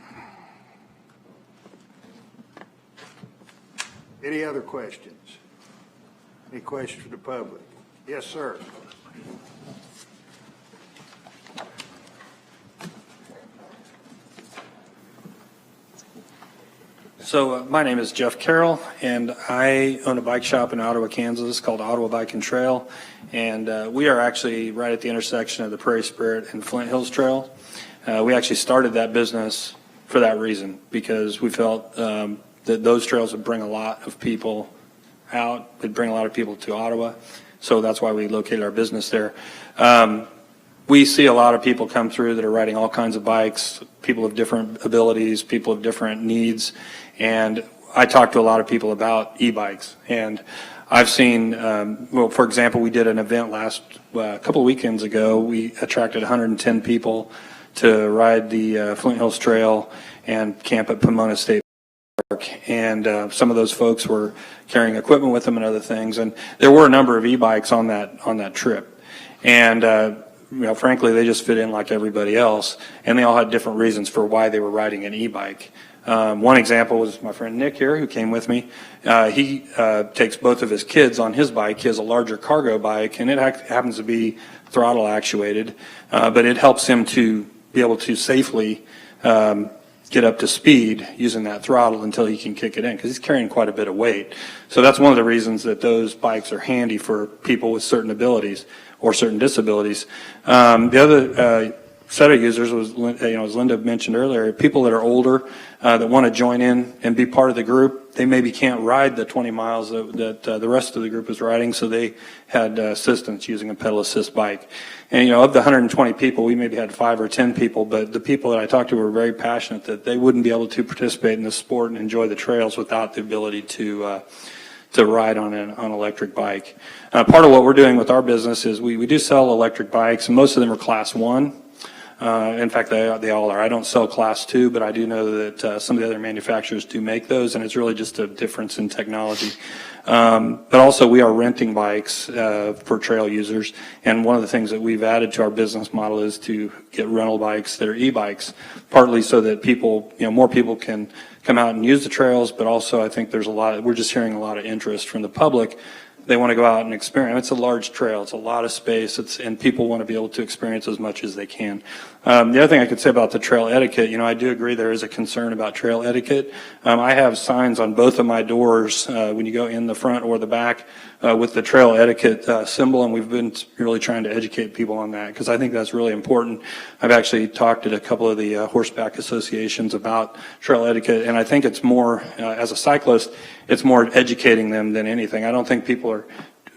Any other questions? Any questions for the public? Yes, sir. So my name is Jeff Carroll, and I own a bike shop in Ottawa, Kansas called Ottawa Bike and Trail. And we are actually right at the intersection of the Prairie Spirit and Flint Hills Trail. We actually started that business for that reason, because we felt that those trails would bring a lot of people out, would bring a lot of people to Ottawa. So that's why we located our business there. We see a lot of people come through that are riding all kinds of bikes, people of different abilities, people of different needs. And I talk to a lot of people about e-bikes. And I've seen, well, for example, we did an event a couple of weekends ago. We attracted 110 people to ride the Flint Hills Trail and camp at Pomona State Park. And some of those folks were carrying equipment with them and other things. And there were a number of e-bikes on that trip. And frankly, they just fit in like everybody else, and they all had different reasons for why they were riding an e-bike. One example was my friend Nick here, who came with me. He takes both of his kids on his bike. He has a larger cargo bike, and it happens to be throttle actuated, but it helps him to be able to safely get up to speed using that throttle until he can kick it in, because he's carrying quite a bit of weight. So that's one of the reasons that those bikes are handy for people with certain abilities or certain disabilities. The other set of users was, as Linda mentioned earlier, people that are older that want to join in and be part of the group. They maybe can't ride the 20 miles that the rest of the group is riding, so they had assistance using a pedal assist bike. And of the 120 people, we maybe had 5 or 10 people, but the people that I talked to were very passionate that they wouldn't be able to participate in the sport and enjoy the trails without the ability to ride on an electric bike. Part of what we're doing with our business is we do sell electric bikes, and most of them are class 1. In fact, they all are. I don't sell Class 2, but I do know that some of the other manufacturers do make those, and it's really just a difference in technology. But also, we are renting bikes for trail users, and one of the things that we've added to our business model is to get rental bikes that are e-bikes, partly so that people, more people can come out and use the trails, but also I think we're just hearing a lot of interest from the public. They want to go out and experience. It's a large trail. It's a lot of space. And people want to be able to experience as much as they can. The other thing I could say about the trail etiquette, I do agree there is a concern about trail etiquette. I have signs on both of my doors when you go in the front or the back with the trail etiquette symbol, and we've been really trying to educate people on that because I think that's really important. I've actually talked at a couple of the horseback associations about trail etiquette, and I think it's more, as a cyclist, it's more educating them than anything. I don't think people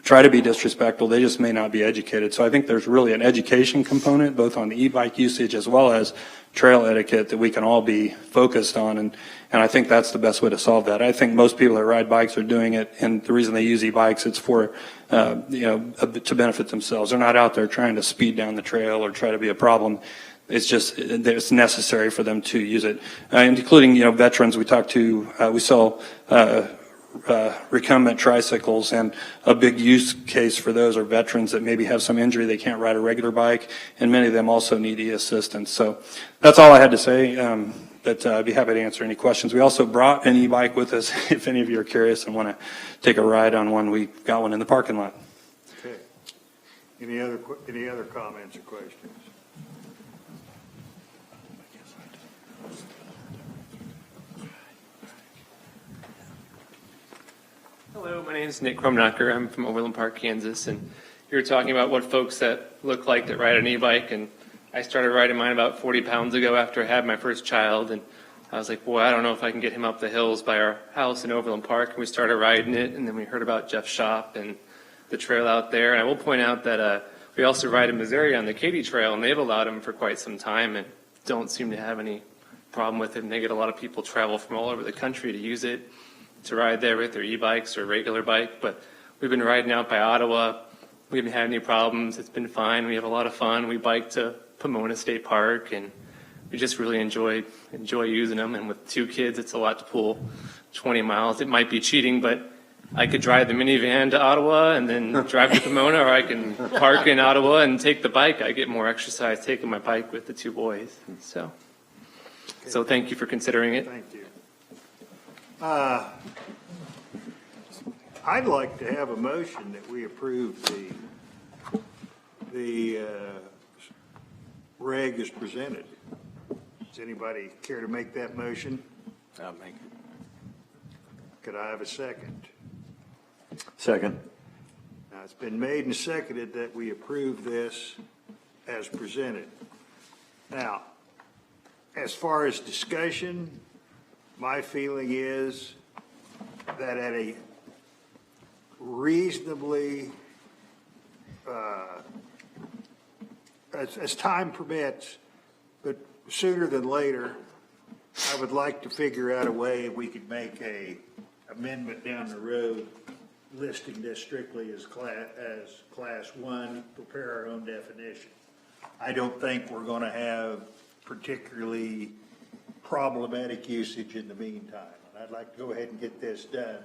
try to be disrespectful. They just may not be educated. So I think there's really an education component, both on the e-bike usage as well as trail etiquette, that we can all be focused on. And I think that's the best way to solve that. I think most people that ride bikes are doing it, and the reason they use e-bikes, it's for, to benefit themselves. They're not out there trying to speed down the trail or try to be a problem. It's just, it's necessary for them to use it, including, veterans. We sell recumbent tricycles, and a big use case for those are veterans that maybe have some injury, they can't ride a regular bike, and many of them also need e-assistance. So that's all I had to say, but I'd be happy to answer any questions. We also brought an e-bike with us if any of you are curious and want to take a ride on one. We got one in the parking lot. Okay. Any other comments or questions? Hello, my name is Nick Krumnacher. I'm from Overland Park, Kansas, and you were talking about what folks that look like that ride an e-bike, and I started riding mine about 40 pounds ago after I had my first child, and I was like, boy, I don't know if I can get him up the hills by our house in Overland Park, and we started riding it, and then we heard about Jeff's shop and the trail out there, and I will point out that we also ride in Missouri on the Katy Trail, and they've allowed them for quite some time and don't seem to have any problem with it, and they get a lot of people travel from all over the country to use it, to ride there with their e-bikes or regular bike. But we've been riding out by Ottawa. We haven't had any problems. It's been fine. We have a lot of fun. We bike to Pomona State Park, and we just really enjoy using them. And with 2 kids, it's a lot to pull 20 miles. It might be cheating, but I could drive the minivan to Ottawa and then drive to Pomona, or I can park in Ottawa and take the bike. I get more exercise taking my bike with the 2 boys. So thank you for considering it. Thank you. I'd like to have a motion that we approve the reg as presented. Does anybody care to make that motion? I'll make it. Could I have a second? Second. Now, it's been made and seconded that we approve this as presented. Now, as far as discussion, my feeling is that at a reasonably, as time permits, but sooner than later, I would like to figure out a way we could make a amendment down the road listing this strictly as class 1, prepare our own definition. I don't think we're going to have particularly problematic usage in the meantime. And I'd like to go ahead and get this done,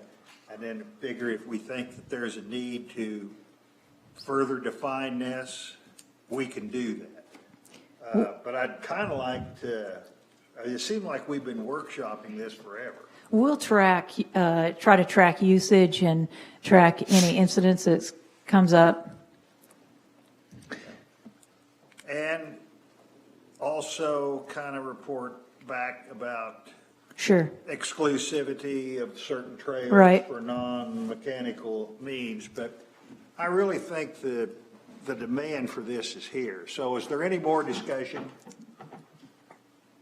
and then figure if we think that there's a need to further define this, we can do that. But I'd kind of like to, it seemed like we've been workshopping this forever. We'll try to track usage and track any incidents that comes up. And also kind of report back about Sure. exclusivity of certain trails Right. for non-mechanical means. But I really think the demand for this is here. So is there any more discussion?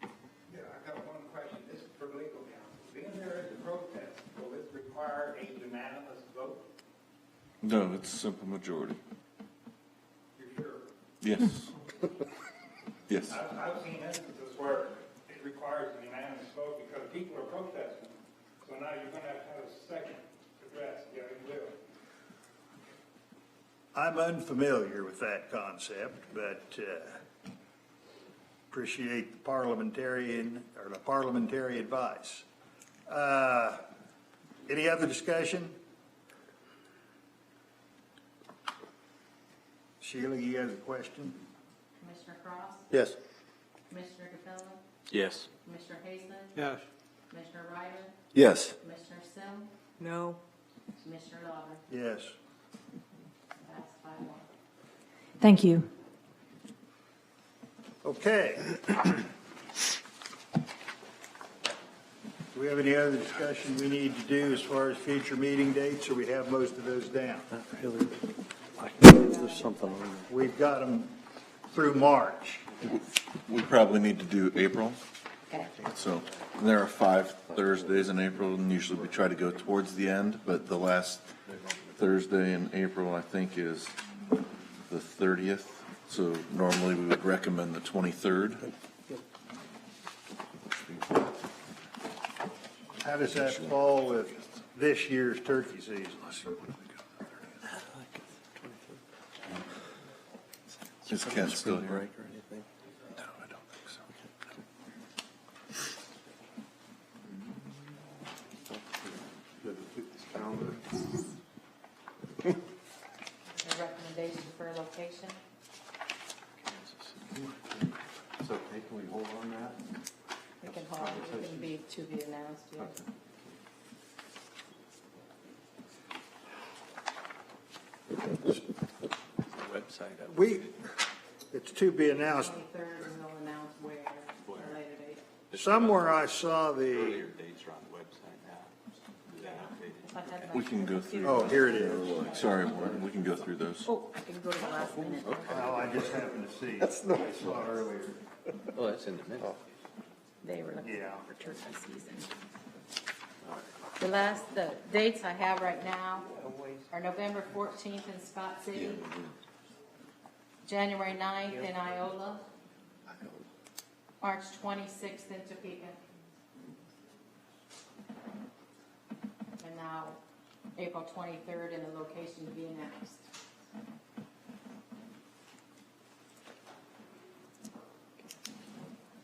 Yeah, I got one question. This is for legal counsel. Being there is a protest, will it require a unanimous vote? No, it's a simple majority. You're sure? Yes. Yes. I've seen instances where it requires a unanimous vote because people are protesting. So now you're going to have a second address. Yeah, you will. I'm unfamiliar with that concept, but Appreciate the parliamentary advice. Any other discussion? Sheila, you have a question? Commissioner Cross? Yes. Commissioner Capella? Yes. Commissioner Hazen? Yes. Commissioner Ryder? Yes. Commissioner Sim? No. Commissioner Lauber? Yes. Passed 5-1. Thank you. Okay. Do we have any other discussion we need to do as far as future meeting dates, or we have most of those down? Not really. There's something on there. We've got them through March. We probably need to do April. Okay. So there are 5 Thursdays in April, and usually we try to go towards the end, but the last Thursday in April, I think, is the 30th. So normally we would recommend the 23rd. How does that fall with this year's turkey season? Is Kent still here? Break or anything? No, I don't think so. A recommendation for a location? It's okay, can we hold on that? We can hold, it can be to be announced, yeah. Website. It's to be announced. 23rd, and we'll announce where at a later date. Somewhere I saw the, dates are on the website now. If I had We my can go through. oh, here it is. Sorry, Warren, we can go through those. Oh, I can go to the last minute. Well, I just happened to see. That's nice. I saw it earlier. Oh, that's in the middle. They were looking Yeah. for turkey season. The dates I have right now are November 14th in Scott City, January 9th in Iola, March 26th in Topeka. And now April 23rd in the location to be announced.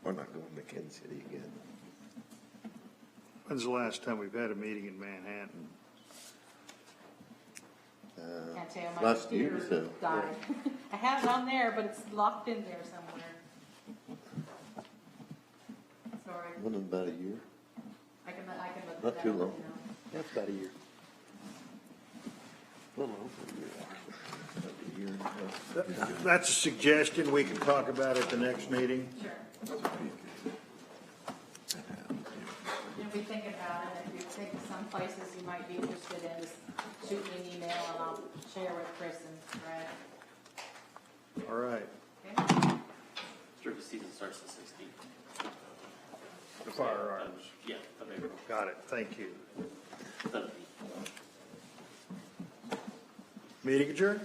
We're not going to Kansas City again. When's the last time we've had a meeting in Manhattan? Can't tell you, my Last year or computer so. died. I have it on there, but it's locked in there somewhere. Sorry, One in about a year. I can look Not it too up, long. you know. That's about a year. A little over a year. About a year and a half. That's a suggestion. We can talk about it the next meeting. Sure. And we think about it, if you think of some places you might be interested in, just shoot me an email and I'll share with Chris and Brad. All right. Okay? Turkey season starts the 16th. The firearms. Yeah, of April. Got it. Thank you. 17th. Meeting adjourned?